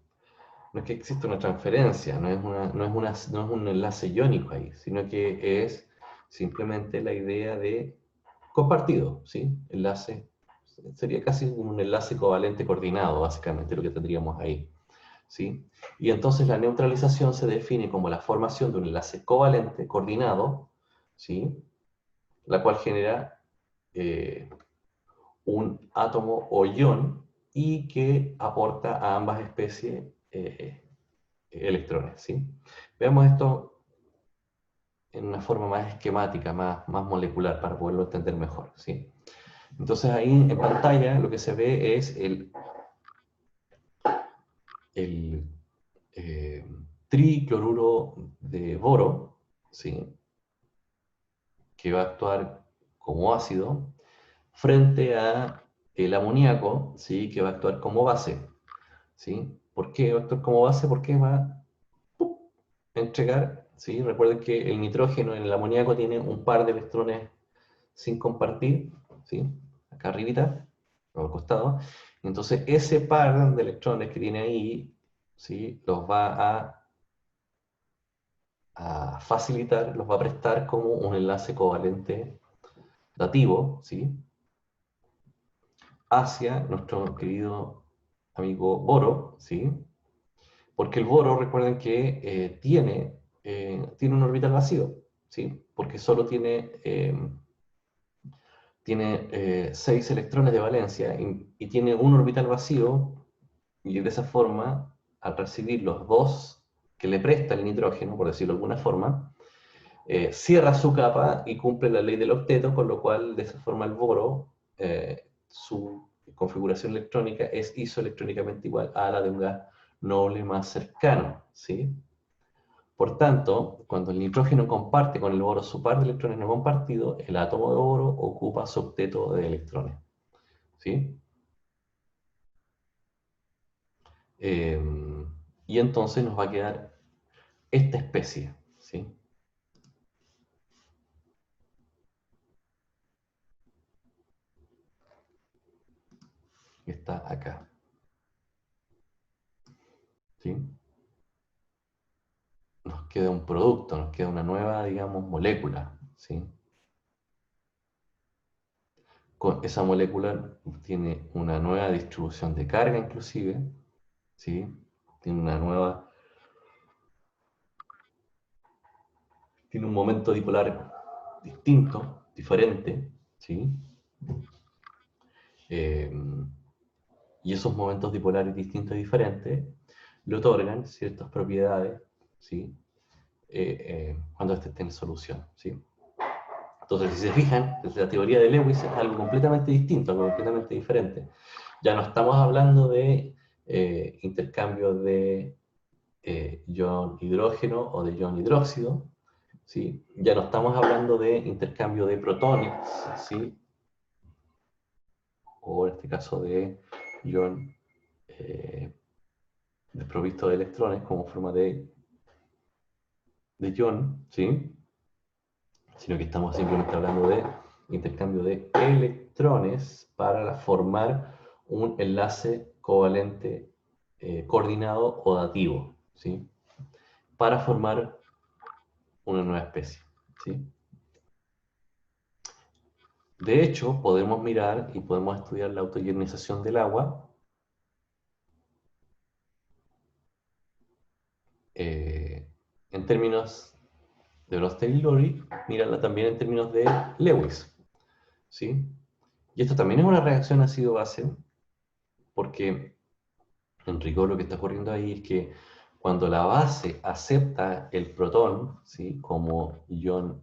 No es que exista una transferencia, no es un enlace iónico ahí, sino que es simplemente la idea de compartido, ¿sí? Enlace, sería casi un enlace covalente coordinado, básicamente, lo que tendríamos ahí, ¿sí? Y entonces la neutralización se define como la formación de un enlace covalente coordinado, ¿sí?, la cual genera un átomo o ion y que aporta a ambas especies electrones, ¿sí? Veamos esto en una forma más esquemática, más molecular, para poderlo entender mejor, ¿sí? Entonces ahí en pantalla lo que se ve es el tricloruro de boro, ¿sí?, que va a actuar como ácido frente a el amoníaco, ¿sí?, que va a actuar como base, ¿sí? ¿Por qué va a actuar como base? Porque va a entregar, ¿sí? Recuerden que el nitrógeno en el amoníaco tiene un par de electrones sin compartir, ¿sí?, acá arribita, o al costado. Entonces ese par de electrones que tiene ahí, ¿sí?, los va a facilitar, los va a prestar como un enlace covalente dativo, ¿sí?, hacia nuestro querido amigo boro, ¿sí? Porque el boro, recuerden que tiene un orbital vacío, ¿sí? Porque solo tiene 6 electrones de valencia y tiene un orbital vacío, y de esa forma, al recibir los dos que le presta el nitrógeno, por decirlo de alguna forma, cierra su capa y cumple la ley del octeto, con lo cual de esa forma el boro, su configuración electrónica es isoelectrónicamente igual a la de un gas noble más cercano, ¿sí? Por tanto, cuando el nitrógeno comparte con el boro su par de electrones no compartidos, el átomo de boro ocupa su octeto de electrones, ¿sí? Eh, y entonces nos va a quedar esta especie, ¿sí?, que está acá, ¿sí? Nos queda un producto, nos queda una nueva, digamos, molécula, ¿sí? Esa molécula tiene una nueva distribución de carga inclusive, ¿sí? Tiene tiene un momento dipolar distinto, diferente, ¿sí? Eh, y esos momentos dipolares distintos y diferentes le otorgan ciertas propiedades, ¿sí?, cuando éste esté en solución, ¿sí? Entonces, si se fijan, desde la teoría de Lewis es algo completamente distinto, algo completamente diferente. Ya no estamos hablando de intercambio de ion hidrógeno o de ion hidróxido, ¿sí? Ya no estamos hablando de intercambio de protones, ¿sí? O en este caso de ion desprovisto de electrones como forma de ion, ¿sí? Sino que estamos simplemente hablando de intercambio de electrones para formar un enlace covalente coordinado o dativo, ¿sí? Para formar una nueva especie, ¿sí? De hecho, podemos mirar y podemos estudiar la autoionización del agua en términos de Bronsted-Lowry, mírala también en términos de Lewis, ¿sí? Y esto también es una reacción ácido-base, porque en rigor lo que está ocurriendo ahí es que cuando la base acepta el protón, ¿sí? Como ion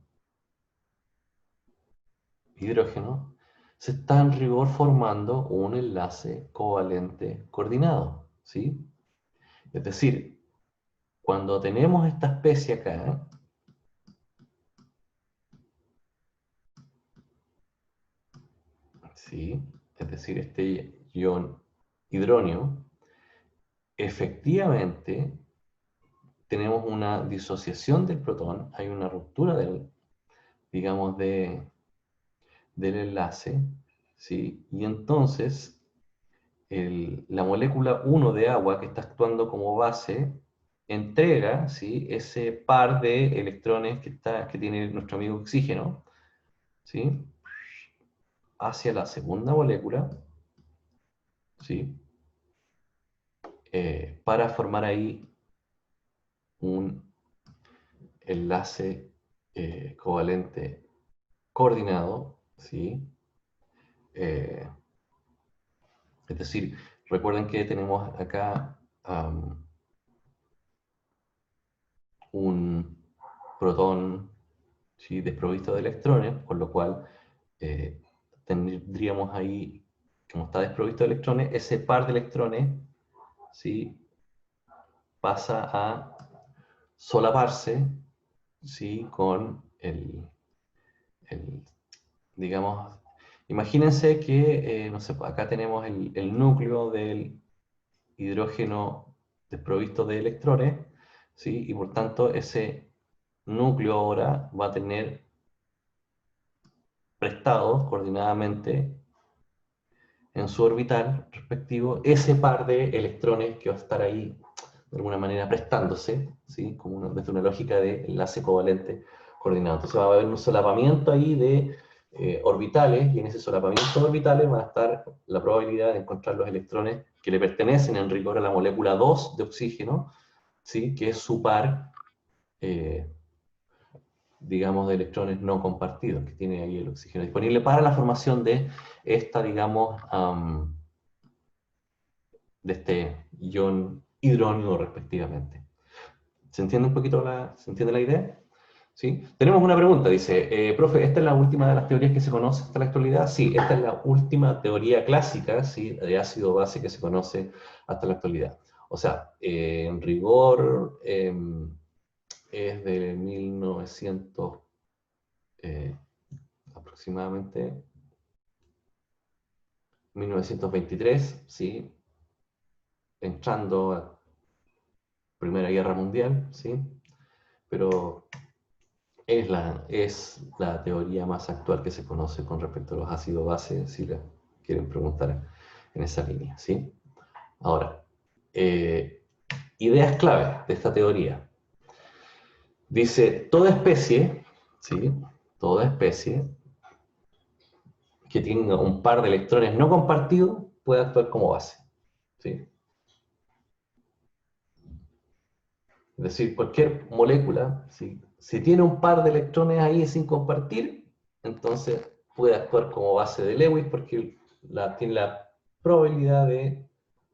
hidrógeno, se está en rigor formando un enlace covalente coordinado, ¿sí? Es decir, cuando tenemos esta especie acá, ¿sí? Es decir, este ion hidróneo, efectivamente tenemos una disociación del protón, hay una ruptura del, digamos, del enlace, ¿sí? Y entonces la molécula 1 de agua que está actuando como base entrega, ¿sí? Ese par de electrones que tiene nuestro amigo oxígeno, ¿sí? Hacia la segunda molécula, ¿sí? Para formar ahí un enlace covalente coordinado, ¿sí? Eh, es decir, recuerden que tenemos acá un protón, ¿sí? Desprovisto de electrones, con lo cual tendríamos ahí, como está desprovisto de electrones, ese par de electrones, ¿sí? Pasa a solaparse, ¿sí? Con el, digamos, imagínense que, no sé, acá tenemos el núcleo del hidrógeno desprovisto de electrones, ¿sí? Y por tanto ese núcleo ahora va a tener prestados coordinadamente en su orbital respectivo ese par de electrones que va a estar ahí de alguna manera prestándose, ¿sí? Como desde una lógica de enlace covalente coordinado. Entonces va a haber un solapamiento ahí de orbitales, y en ese solapamiento de orbitales va a estar la probabilidad de encontrar los electrones que le pertenecen en rigor a la molécula 2 de oxígeno, ¿sí? Que es su par, eh, digamos, de electrones no compartidos, que tiene ahí el oxígeno disponible para la formación de esta, digamos, de este ion hidróneo respectivamente. ¿Se entiende un poquito ¿se entiende la idea? ¿Sí? Tenemos una pregunta, dice, profe, ¿esta es la última de las teorías que se conoce hasta la actualidad? Sí, esta es la última teoría clásica, ¿sí? De ácido base que se conoce hasta la actualidad. O sea, en rigor es de 1900, aproximadamente 1923, ¿sí? Entrando a Primera Guerra Mundial, ¿sí? Pero es la teoría más actual que se conoce con respecto a los ácidos base, si la quieren preguntar en esa línea, ¿sí? Ahora, ideas clave de esta teoría. Dice, toda especie, ¿sí? Toda especie que tenga un par de electrones no compartidos puede actuar como base, ¿sí? Es decir, cualquier molécula, si tiene un par de electrones ahí sin compartir, entonces puede actuar como base de Lewis porque tiene la probabilidad de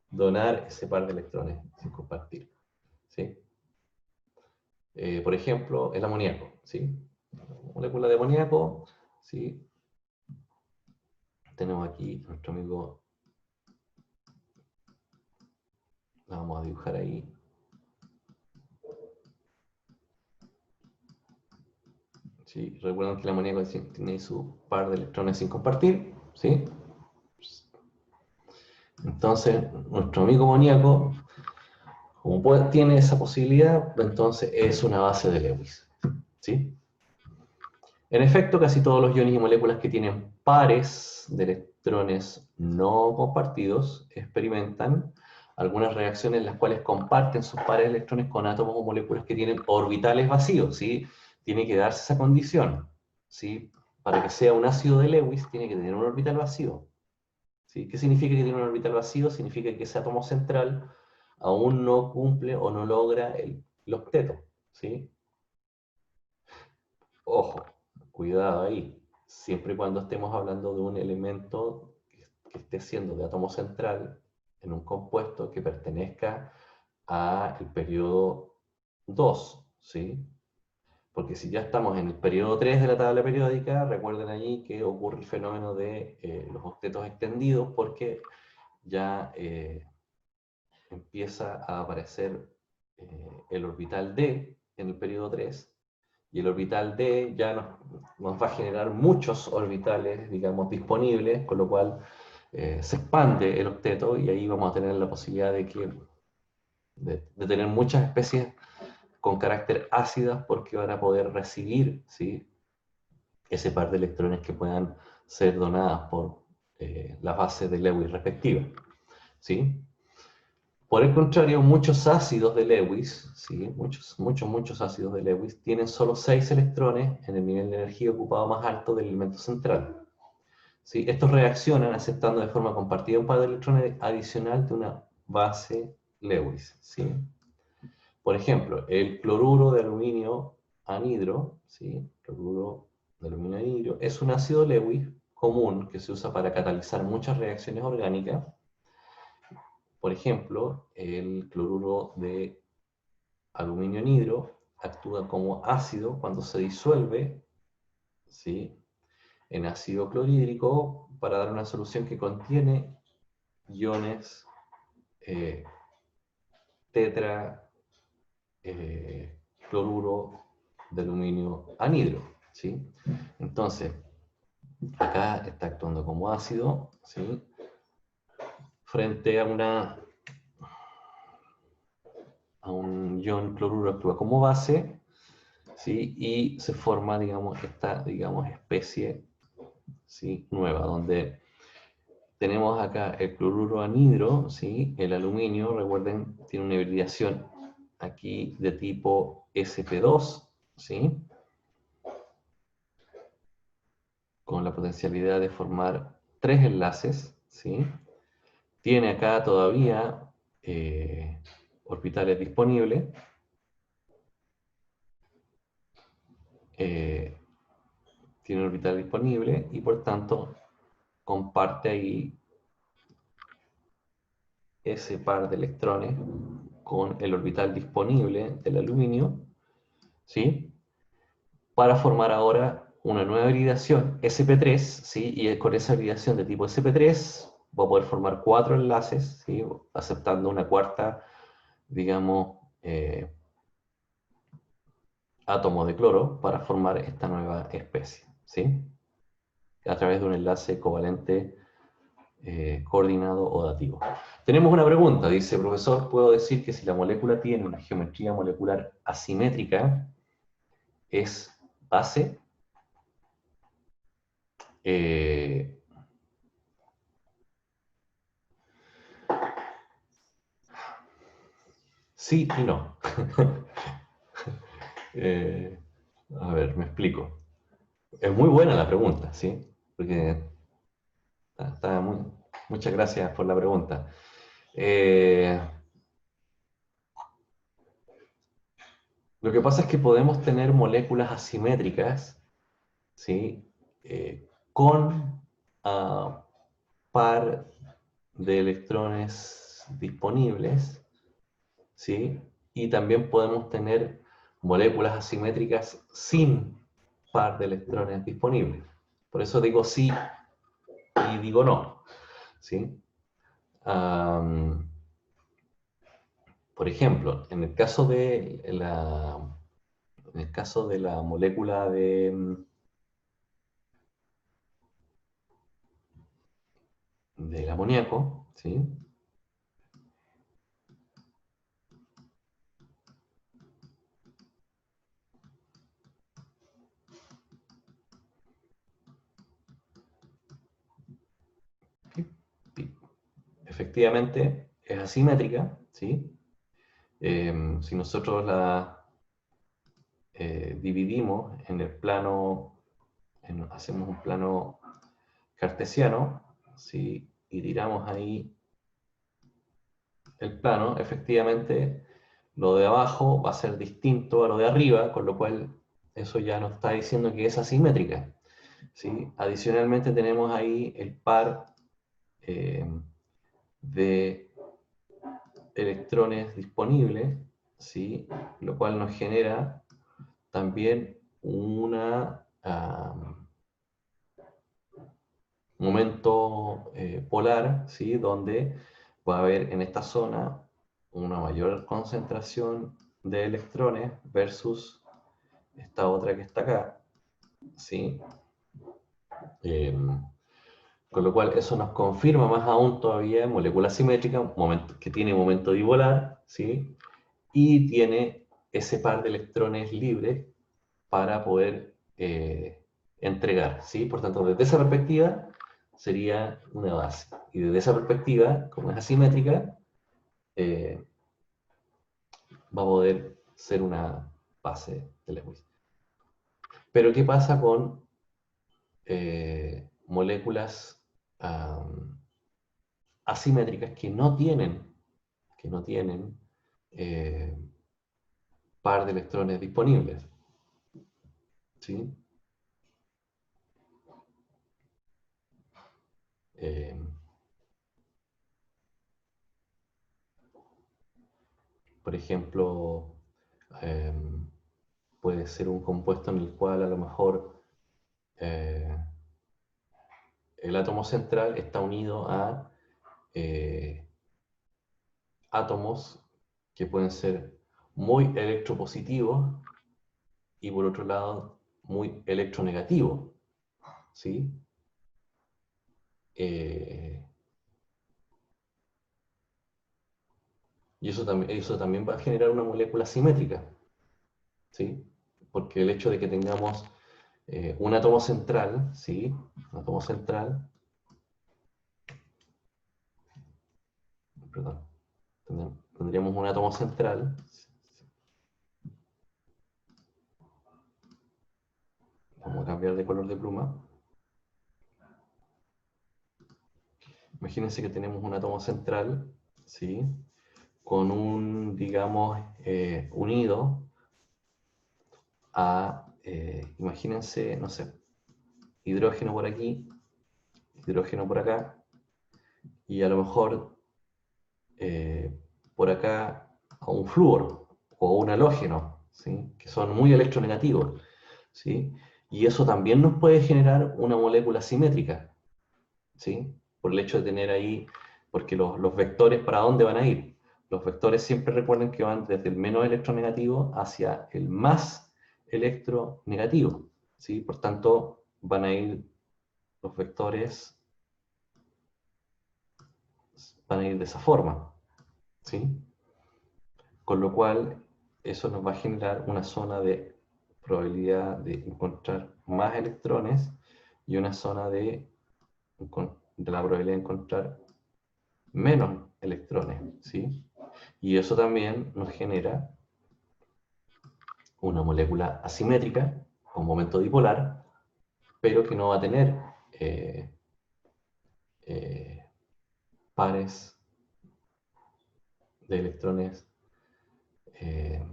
donar ese par de electrones sin compartir, ¿sí? Por ejemplo, el amoníaco, ¿sí? La molécula de amoníaco ¿sí? Tenemos aquí nuestro amigo, la vamos a dibujar ahí. ¿Sí? Recuerden que el amoníaco tiene su par de electrones sin compartir, ¿sí? Entonces, nuestro amigo amoníaco, como tiene esa posibilidad, entonces es una base de Lewis, ¿sí? En efecto, casi todos los iones y moléculas que tienen pares de electrones no compartidos experimentan algunas reacciones en las cuales comparten sus pares de electrones con átomos o moléculas que tienen orbitales vacíos, ¿sí? Tiene que darse esa condición, ¿sí? Para que sea un ácido de Lewis, tiene que tener un orbital vacío, ¿sí? ¿Qué significa que tiene un orbital vacío? Significa que ese átomo central aún no cumple o no logra el octeto, ¿sí? Ojo, cuidado ahí. Siempre y cuando estemos hablando de un elemento que esté siendo de átomo central en un compuesto que pertenezca al periodo 2, ¿sí? Porque si ya estamos en el periodo 3 de la tabla periódica, recuerden allí que ocurre el fenómeno de los octetos extendidos porque ya empieza a aparecer el orbital D en el periodo 3 y el orbital D ya nos va a generar muchos orbitales, digamos, disponibles, con lo cual se expande el octeto y ahí vamos a tener la posibilidad de tener muchas especies con carácter ácidas porque van a poder recibir, ¿sí?, ese par de electrones que puedan ser donadas por las bases de Lewis respectivas, ¿sí? Por el contrario, muchos ácidos de Lewis, ¿sí? muchos ácidos de Lewis tienen solo 6 electrones en el nivel de energía ocupado más alto del elemento central, ¿sí? Estos reaccionan aceptando de forma compartida un par de electrones adicional de una base Lewis, ¿sí? Por ejemplo, el cloruro de aluminio anhidro, ¿sí? Cloruro de aluminio anhidro es un ácido Lewis común que se usa para catalizar muchas reacciones orgánicas. Por ejemplo, el cloruro de aluminio anhidro actúa como ácido cuando se disuelve, ¿sí?, en ácido clorhídrico para dar una solución que contiene iones tetra cloruro de aluminio anhidro, ¿sí? Entonces, acá está actuando como ácido, ¿sí?, frente a un ion cloruro actúa como base, ¿sí?, y se forma, digamos, esta, digamos, especie, ¿sí?, nueva, donde tenemos acá el cloruro anhidro, ¿sí?, el aluminio, recuerden, tiene una hibridación aquí de tipo sp2, ¿sí?, con la potencialidad de formar 3 enlaces, ¿sí? Tiene acá todavía orbitales disponibles, tiene orbital disponible y por tanto comparte ahí ese par de electrones con el orbital disponible del aluminio, ¿sí?, para formar ahora una nueva hibridación sp3, ¿sí?, y con esa hibridación de tipo sp3 va a poder formar 4 enlaces, ¿sí?, aceptando una cuarta, digamos, átomo de cloro para formar esta nueva especie, ¿sí?, a través de un enlace covalente coordinado o dativo. Tenemos una pregunta, dice: profesor, ¿puedo decir que si la molécula tiene una geometría molecular asimétrica, es base? Sí y no. Eh, a ver, me explico. Es muy buena la pregunta, ¿sí? Porque muchas gracias por la pregunta. Lo que pasa es que podemos tener moléculas asimétricas, ¿sí?, con par de electrones disponibles, ¿sí? Y también podemos tener moléculas asimétricas sin par de electrones disponibles, Por eso digo sí y digo no, ¿sí? Por ejemplo, en el caso de la molécula del amoníaco, ¿sí? Efectivamente es asimétrica, ¿sí? Si nosotros la dividimos en el plano, hacemos un plano cartesiano, ¿sí? Y tiramos ahí el plano, efectivamente lo de abajo va a ser distinto a lo de arriba, con lo cual eso ya nos está diciendo que es asimétrica, ¿sí? Adicionalmente tenemos ahí el par de electrones disponibles, ¿sí? Lo cual nos genera también una momento polar, ¿sí? Donde va a haber en esta zona una mayor concentración de electrones versus esta otra que está acá, ¿sí? Con lo cual eso nos confirma más aún todavía molécula simétrica, que tiene momento dipolar, ¿sí? Y tiene ese par de electrones libres para poder entregar, ¿sí? Por tanto, desde esa perspectiva sería una base. Y desde esa perspectiva, como es asimétrica, va a poder ser una base de Lewis. Pero ¿qué pasa con moléculas asimétricas que no tienen eh, par de electrones disponibles? ¿Sí? Eh, por ejemplo, eh, puede ser un compuesto en el cual a lo mejor eh, el átomo central está unido a eh, átomos que pueden ser muy electropositivos y por otro lado muy electronegativos, ¿sí? Eh, y eso también va a generar una molécula simétrica, ¿sí? Porque el hecho de que tengamos un átomo central, ¿sí? Un átomo central, perdón, tendríamos un átomo central. Vamos a cambiar de color de pluma. Imagínense que tenemos un átomo central, ¿sí? Con un, digamos, unido a, imagínense, no sé, hidrógeno por aquí, hidrógeno por acá, y a lo mejor por acá a un flúor o un halógeno, ¿sí? Que son muy electronegativos, ¿sí? Y eso también nos puede generar una molécula simétrica, ¿sí? Por el hecho de tener ahí, porque los vectores, ¿para dónde van a ir? Los vectores siempre recuerden que van desde el menos electronegativo hacia el más electronegativo, ¿sí? Por tanto, van a ir los vectores, van a ir de esa forma, ¿sí? Con lo cual, eso nos va a generar una zona de probabilidad de encontrar más electrones y una zona de la probabilidad de encontrar menos electrones, ¿sí? Y eso también nos genera una molécula asimétrica con momento dipolar, pero que no va a tener eh, eh, pares de electrones eh,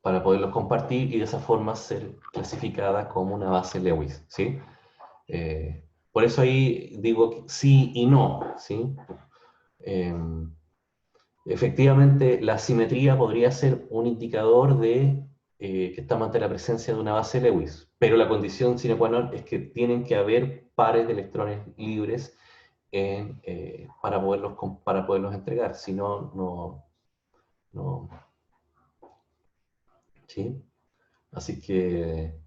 para poderlos compartir y de esa forma ser clasificada como una base Lewis, ¿sí? Por eso ahí digo sí y no, ¿sí? Eh, Efectivamente, la simetría podría ser un indicador de que estamos ante la presencia de una base Lewis, Pero la condición sine qua non es que tienen que haber pares de electrones libres para poderlos entregar. Si no, no, ¿sí? Así que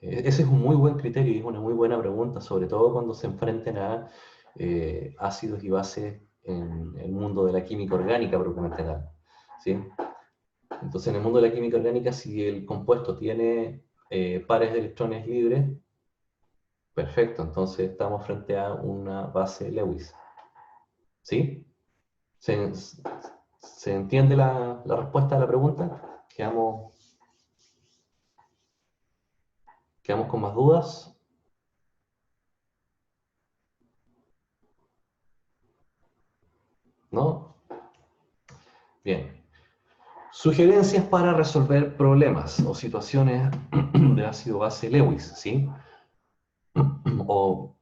ese es un muy buen criterio y es una muy buena pregunta, sobre todo cuando se enfrenten a ácidos y bases en el mundo de la química orgánica propiamente tal, ¿sí? Entonces, en el mundo de la química orgánica, si el compuesto tiene pares de electrones libres, perfecto, entonces estamos frente a una base Lewis, ¿sí? ¿Se, se entiende la respuesta a la pregunta? ¿Quedamos con más dudas? ¿No? Bien. Sugerencias para resolver problemas o situaciones de ácido-base Lewis, ¿sí? O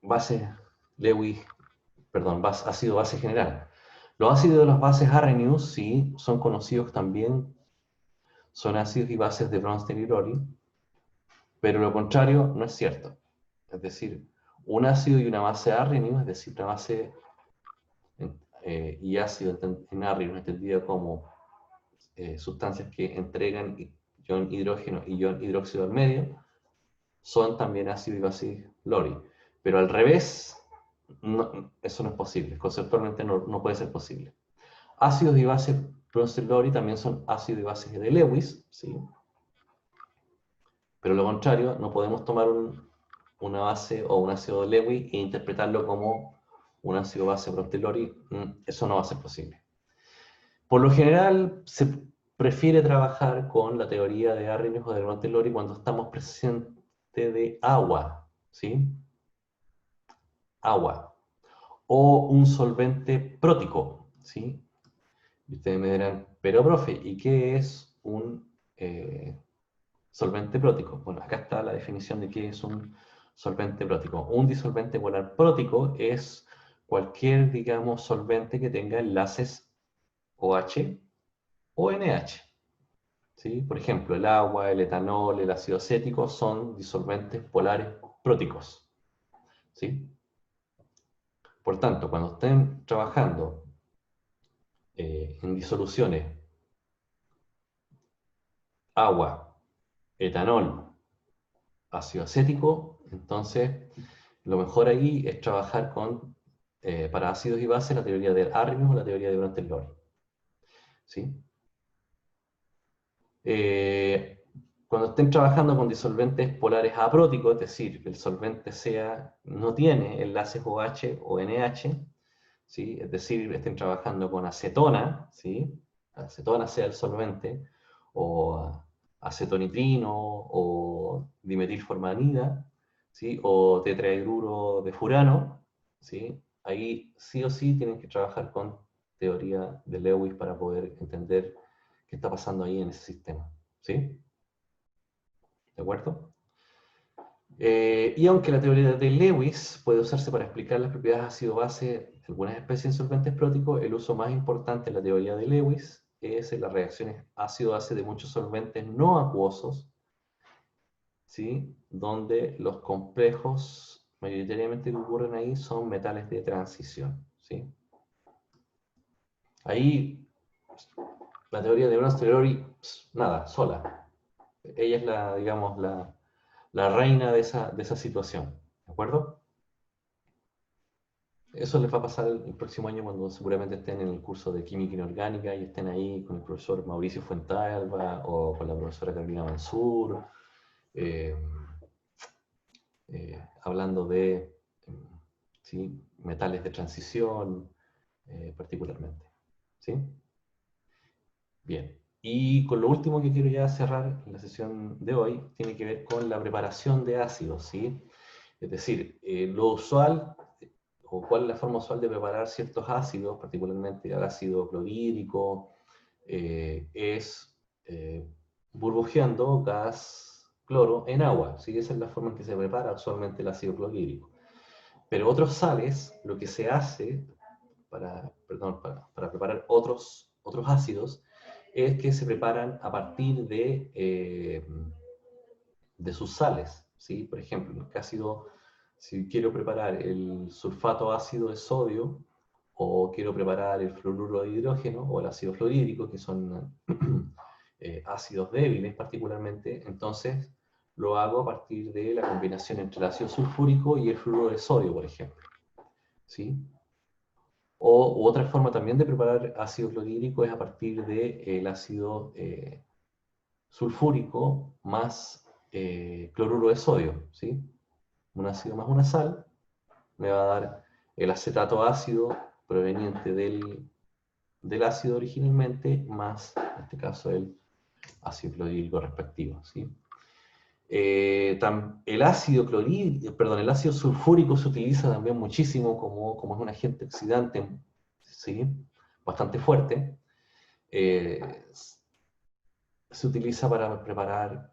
base Lewis, perdón, ácido-base general. Los ácidos de las bases Arrhenius, sí, son conocidos también, son ácidos y bases de Bronsted y Lowry, pero lo contrario no es cierto. Es decir, un ácido y una base Arrhenius, es decir, una base y ácido en Arrhenius, entendido como sustancias que entregan ion hidrógeno y ion hidróxido al medio, son también ácido y base Lowry. Pero al revés, no, eso no es posible. Conceptualmente no puede ser posible. Ácidos y bases Bronsted-Lowry también son ácidos y bases de Lewis, ¿sí? Pero lo contrario, no podemos tomar una base o un ácido de Lewis e interpretarlo como un ácido base Bronsted-Lowry. Eso no va a ser posible. Por lo general, se prefiere trabajar con la teoría de Arrhenius o de Bronsted-Lowry cuando estamos presentes de agua, ¿sí? Agua. O un solvente prótico, ¿sí? Y ustedes me dirán, pero profe, ¿y qué es un solvente prótico? Bueno, acá está la definición de qué es un solvente prótico. Un disolvente polar prótico es cualquier, digamos, solvente que tenga enlaces OH o NH. ¿Sí? Por ejemplo, el agua, el etanol, el ácido acético son disolventes polares próticos. ¿Sí? Por tanto, cuando estén trabajando en disoluciones agua, etanol, ácido acético, entonces lo mejor ahí es trabajar para ácidos y bases, la teoría de Arrhenius o la teoría de Bronsted-Lowry. ¿Sí? Cuando estén trabajando con disolventes polares apróticos, es decir, que el solvente no tiene enlaces OH o NH, ¿sí? Es decir, estén trabajando con acetona, ¿sí? Acetona sea el solvente, o acetonitrino, o dimetilformanida, ¿sí? O tetrahidruro de furano, ¿sí? Ahí sí o sí tienen que trabajar con teoría de Lewis para poder entender qué está pasando ahí en ese sistema, ¿sí? ¿De acuerdo? Y aunque la teoría de Lewis puede usarse para explicar las propiedades ácido-base de algunas especies de solventes próticos, el uso más importante en la teoría de Lewis es en las reacciones ácido-base de muchos solventes no acuosos, ¿sí? Donde los complejos mayoritariamente que ocurren ahí son metales de transición, ¿sí? Ahí la teoría de Bronsted-Lowry, nada, sola. Ella es digamos, la reina de esa situación, ¿de acuerdo? Eso les va a pasar el próximo año cuando seguramente estén en el curso de Química Inorgánica y estén ahí con el profesor Mauricio Fuentalba o con la profesora Carolina Mansur, eh, hablando de ¿sí? metales de transición particularmente. ¿Sí? Bien. Y con lo último que quiero ya cerrar la sesión de hoy tiene que ver con la preparación de ácidos. ¿Sí? Es decir, lo usual o cuál es la forma usual de preparar ciertos ácidos, particularmente el ácido clorhídrico, es burbujeando gas cloro en agua. ¿Sí? Esa es la forma en que se prepara usualmente el ácido clorhídrico. Pero otros sales, lo que se hace para preparar otros ácidos, es que se preparan a partir de sus sales, ¿sí? Por ejemplo, en el ácido, si quiero preparar el sulfato ácido de sodio, o quiero preparar el fluoruro de hidrógeno, o el ácido fluorídrico, que son ácidos débiles particularmente, entonces lo hago a partir de la combinación entre el ácido sulfúrico y el fluoruro de sodio, por ejemplo, ¿sí? U otra forma también de preparar ácido clorhídrico es a partir del ácido sulfúrico más cloruro de sodio, ¿sí? Un ácido más una sal me va a dar el acetato ácido proveniente del ácido originalmente, más, en este caso, el ácido clorhídrico respectivo, ¿sí? El ácido clorhídrico, perdón, el ácido sulfúrico se utiliza también muchísimo como es un agente oxidante, ¿sí? Bastante fuerte. Se utiliza para preparar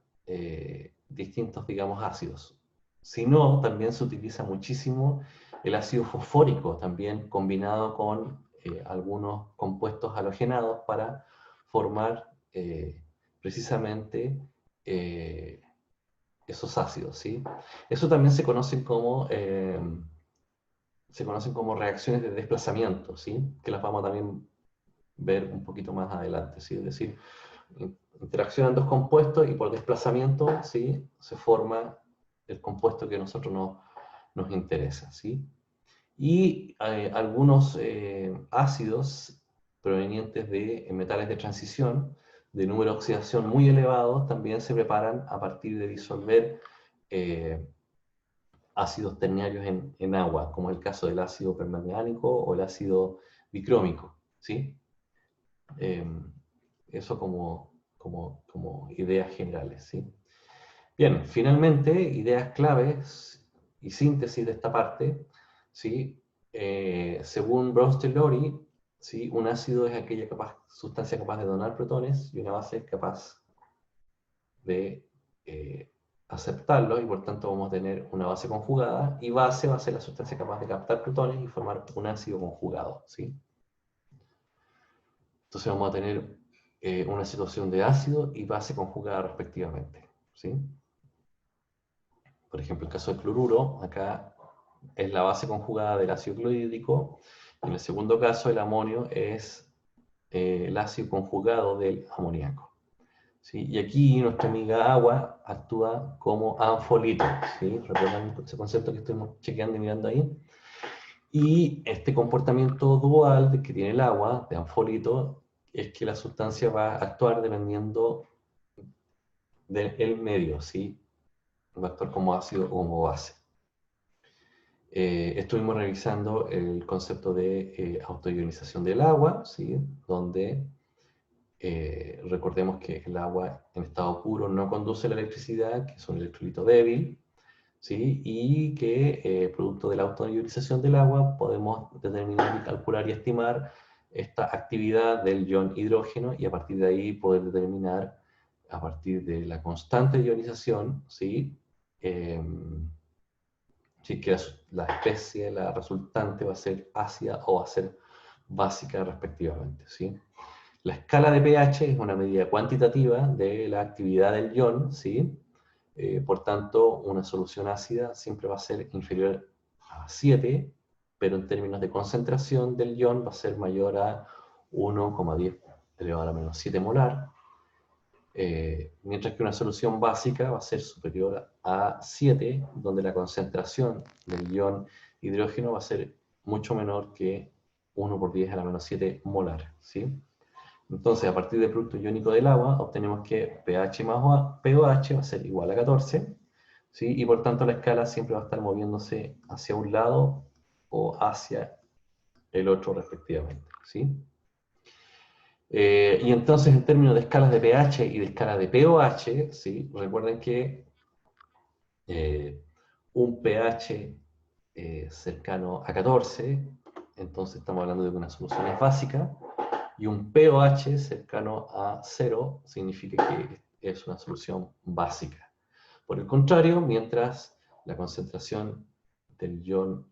distintos, digamos, ácidos. Si no, también se utiliza muchísimo el ácido fosfórico, también combinado con algunos compuestos halogenados para formar precisamente esos ácidos, ¿sí? Eso también se conocen como reacciones de desplazamiento, ¿sí? Que las vamos a también ver un poquito más adelante, ¿sí? Es decir, interaccionan dos compuestos y por desplazamiento, ¿sí? Se forma el compuesto que a nosotros nos interesa, ¿sí? Y algunos ácidos provenientes de metales de transición de número de oxidación muy elevados también se preparan a partir de disolver eh, ácidos ternarios en agua, como es el caso del ácido permangánico o el ácido bicrómico, ¿sí? Eh, Eso como ideas generales, ¿sí? Bien, finalmente, ideas claves y síntesis de esta parte, ¿sí? Según Bronsted-Lowry, ¿sí? Un ácido es aquella sustancia capaz de donar protones y una base es capaz de aceptarlos, y por tanto vamos a tener una base conjugada, y base va a ser la sustancia capaz de captar protones y formar un ácido conjugado, ¿sí? Entonces vamos a tener una situación de ácido y base conjugada respectivamente, ¿sí? Por ejemplo, el caso del cloruro, acá es la base conjugada del ácido clorhídrico, y en el segundo caso el amonio es el ácido conjugado del amoníaco, ¿sí? Y aquí nuestra amiga agua actúa como anfolito, ¿sí? ¿Recuerdan ese concepto que estuvimos chequeando y mirando ahí? Y este comportamiento dual que tiene el agua, de anfolito, es que la sustancia va a actuar dependiendo del medio, ¿sí? Va a actuar como ácido o como base. Estuvimos revisando el concepto de autoionización del agua, ¿sí? Donde recordemos que el agua en estado puro no conduce la electricidad, que es un electrolito débil, ¿sí? Y que producto de la autoionización del agua podemos determinar, calcular y estimar esta actividad del ion hidrógeno, y a partir de ahí poder determinar, a partir de la constante de ionización, ¿sí? Si es que la especie, la resultante, va a ser ácida o va a ser básica respectivamente, ¿sí? La escala de pH es una medida cuantitativa de la actividad del ion, ¿sí? Por tanto, una solución ácida siempre va a ser inferior a 7, pero en términos de concentración del ion va a ser mayor a 1,10 elevado a la menos 7 molar, mientras que una solución básica va a ser superior a 7, donde la concentración del ion hidrógeno va a ser mucho menor que 1 por 10 a la menos 7 molar, ¿sí? Entonces, a partir del producto iónico del agua, obtenemos que pH más pOH va a ser igual a 14, ¿sí? Y por tanto la escala siempre va a estar moviéndose hacia un lado o hacia el otro respectivamente, ¿sí? Y entonces, en términos de escalas de pH y de escala de pOH, ¿sí? Recuerden que eh, un pH cercano a 14, entonces estamos hablando de que una solución es básica, y un pOH cercano a 0 significa que es una solución básica. Por el contrario, mientras la concentración del ion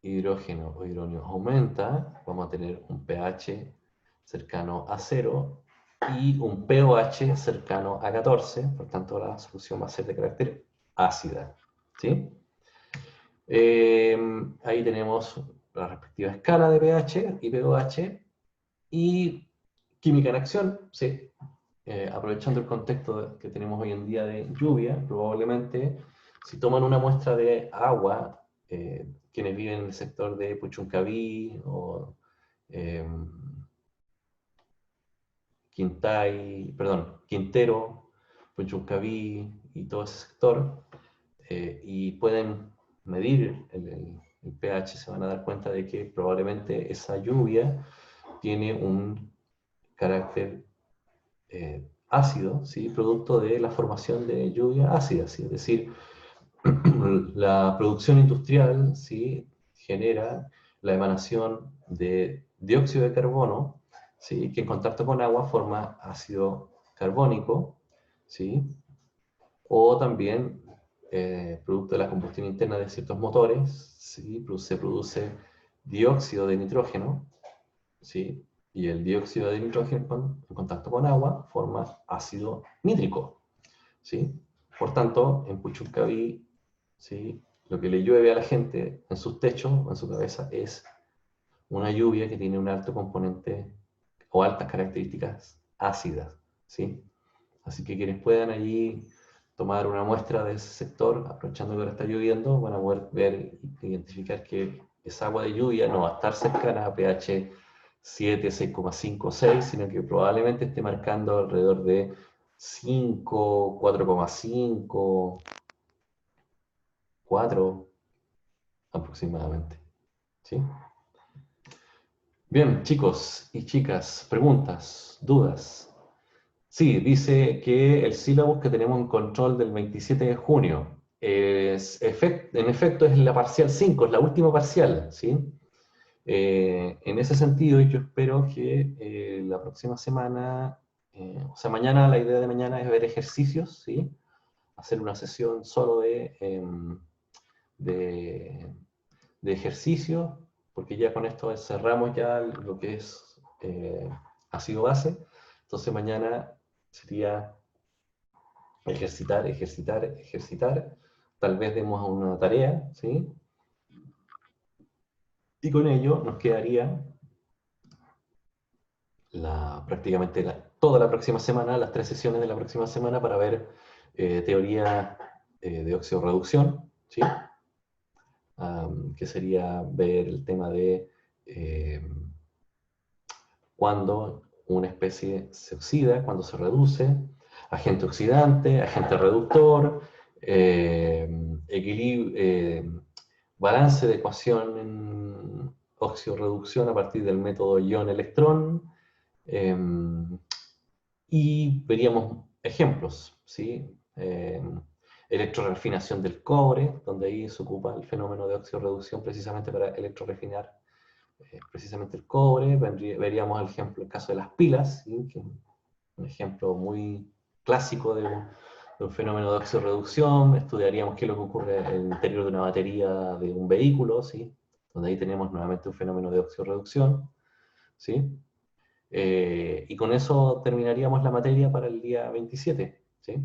hidrógeno o hidrógeno aumenta, vamos a tener un pH cercano a 0, y un pOH cercano a 14, por tanto la solución va a ser de carácter ácida, ¿sí? Ahí tenemos la respectiva escala de pH y pOH, y química en acción, sí. Aprovechando el contexto que tenemos hoy en día de lluvia, probablemente si toman una muestra de agua, quienes viven en el sector de Puchuncaví o eh, Quintero, Puchuncaví y todo ese sector, y pueden medir el pH, se van a dar cuenta de que probablemente esa lluvia tiene un carácter ácido, ¿sí? Producto de la formación de lluvia ácida, ¿sí? Es decir, la producción industrial, ¿sí? Genera la emanación de dióxido de carbono, ¿sí? Que en contacto con agua forma ácido carbónico, ¿sí? O también, producto de la combustión interna de ciertos motores, ¿sí? Se produce dióxido de nitrógeno, ¿sí? Y el dióxido de nitrógeno en contacto con agua forma ácido nítrico, ¿sí? Por tanto, en Puchuncaví, ¿sí? Lo que le llueve a la gente en sus techos o en su cabeza es una lluvia que tiene un alto componente o altas características ácidas, ¿sí? Así que quienes puedan allí tomar una muestra de ese sector, aprovechando que ahora está lloviendo, van a poder ver e identificar que esa agua de lluvia no va a estar cercana a pH 7, 6,5, 6, sino que probablemente esté marcando alrededor de 5, 4,5, 4 aproximadamente, ¿sí? Bien, chicos y chicas, preguntas, dudas. Sí, dice que el sílabus que tenemos en control del 27 de junio en efecto es la parcial 5, es la última parcial, ¿sí? En ese sentido, yo espero que la próxima semana, o sea, mañana, la idea de mañana es ver ejercicios, ¿sí? Hacer una sesión solo de, de ejercicio, porque ya con esto cerramos ya lo que es ácido base. Entonces mañana sería ejercitar, ejercitar, ejercitar. Tal vez demos una tarea, ¿sí? Y con ello nos quedaría prácticamente toda la próxima semana, las 3 sesiones de la próxima semana para ver teoría de oxidorreducción, ¿sí? Que sería ver el tema de eh, cuando una especie se oxida, cuando se reduce, agente oxidante, agente reductor, balance de ecuación en oxidorreducción a partir del método ion-electrón, eh, y veríamos ejemplos, ¿sí? Electrorefinación del cobre, donde ahí se ocupa el fenómeno de oxidorreducción precisamente para electrorefinar precisamente el cobre. Veríamos el ejemplo, el caso de las pilas, ¿sí? Que es un ejemplo muy clásico de un fenómeno de oxidorreducción. Estudiaríamos qué es lo que ocurre en el interior de una batería de un vehículo, ¿sí? Donde ahí tenemos nuevamente un fenómeno de oxidorreducción, ¿sí? Y con eso terminaríamos la materia para el día 27, ¿sí?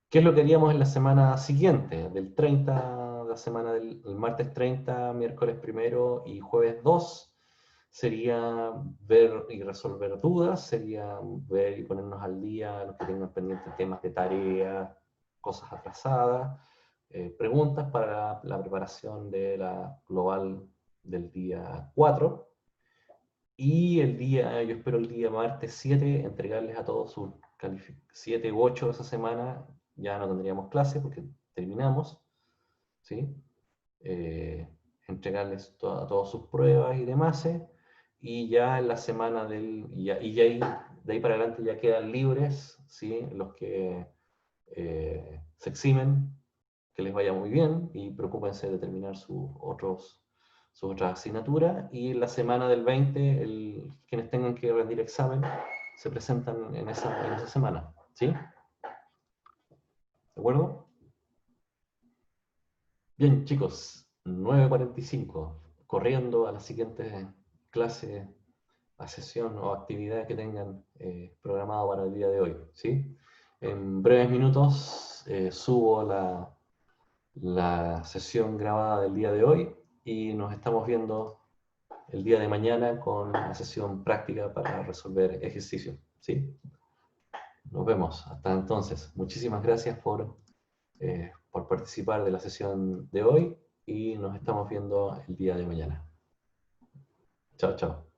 ¿Qué es lo que haríamos en la semana siguiente? Del 30, la semana del el martes 30, miércoles primero y jueves 2, sería ver y resolver dudas, sería ver y ponernos al día los que tengan pendientes temas de tarea, cosas atrasadas, preguntas para la preparación de la global del día 4. Y yo espero el día martes 7 entregarles a todos sus 7 u 8 de esa semana, ya no tendríamos clase porque terminamos, ¿sí? Eh, Entregarles todas sus pruebas y demás, y ya en la semana de ahí para adelante ya quedan libres, ¿sí? Los que se eximen, que les vaya muy bien y preocúpense de terminar sus otras asignaturas. Y en la semana del 20, quienes tengan que rendir examen se presentan en esa semana. ¿Sí? ¿De acuerdo? Bien, chicos, 9:45, corriendo a la siguiente clase la sesión o actividad que tengan programado para el día de hoy, ¿sí? En breves minutos subo la sesión grabada del día de hoy y nos estamos viendo el día de mañana con la sesión práctica para resolver ejercicios, ¿sí? Nos vemos. Hasta entonces. Muchísimas gracias por participar de la sesión de hoy y nos estamos viendo el día de mañana. Chao, chao.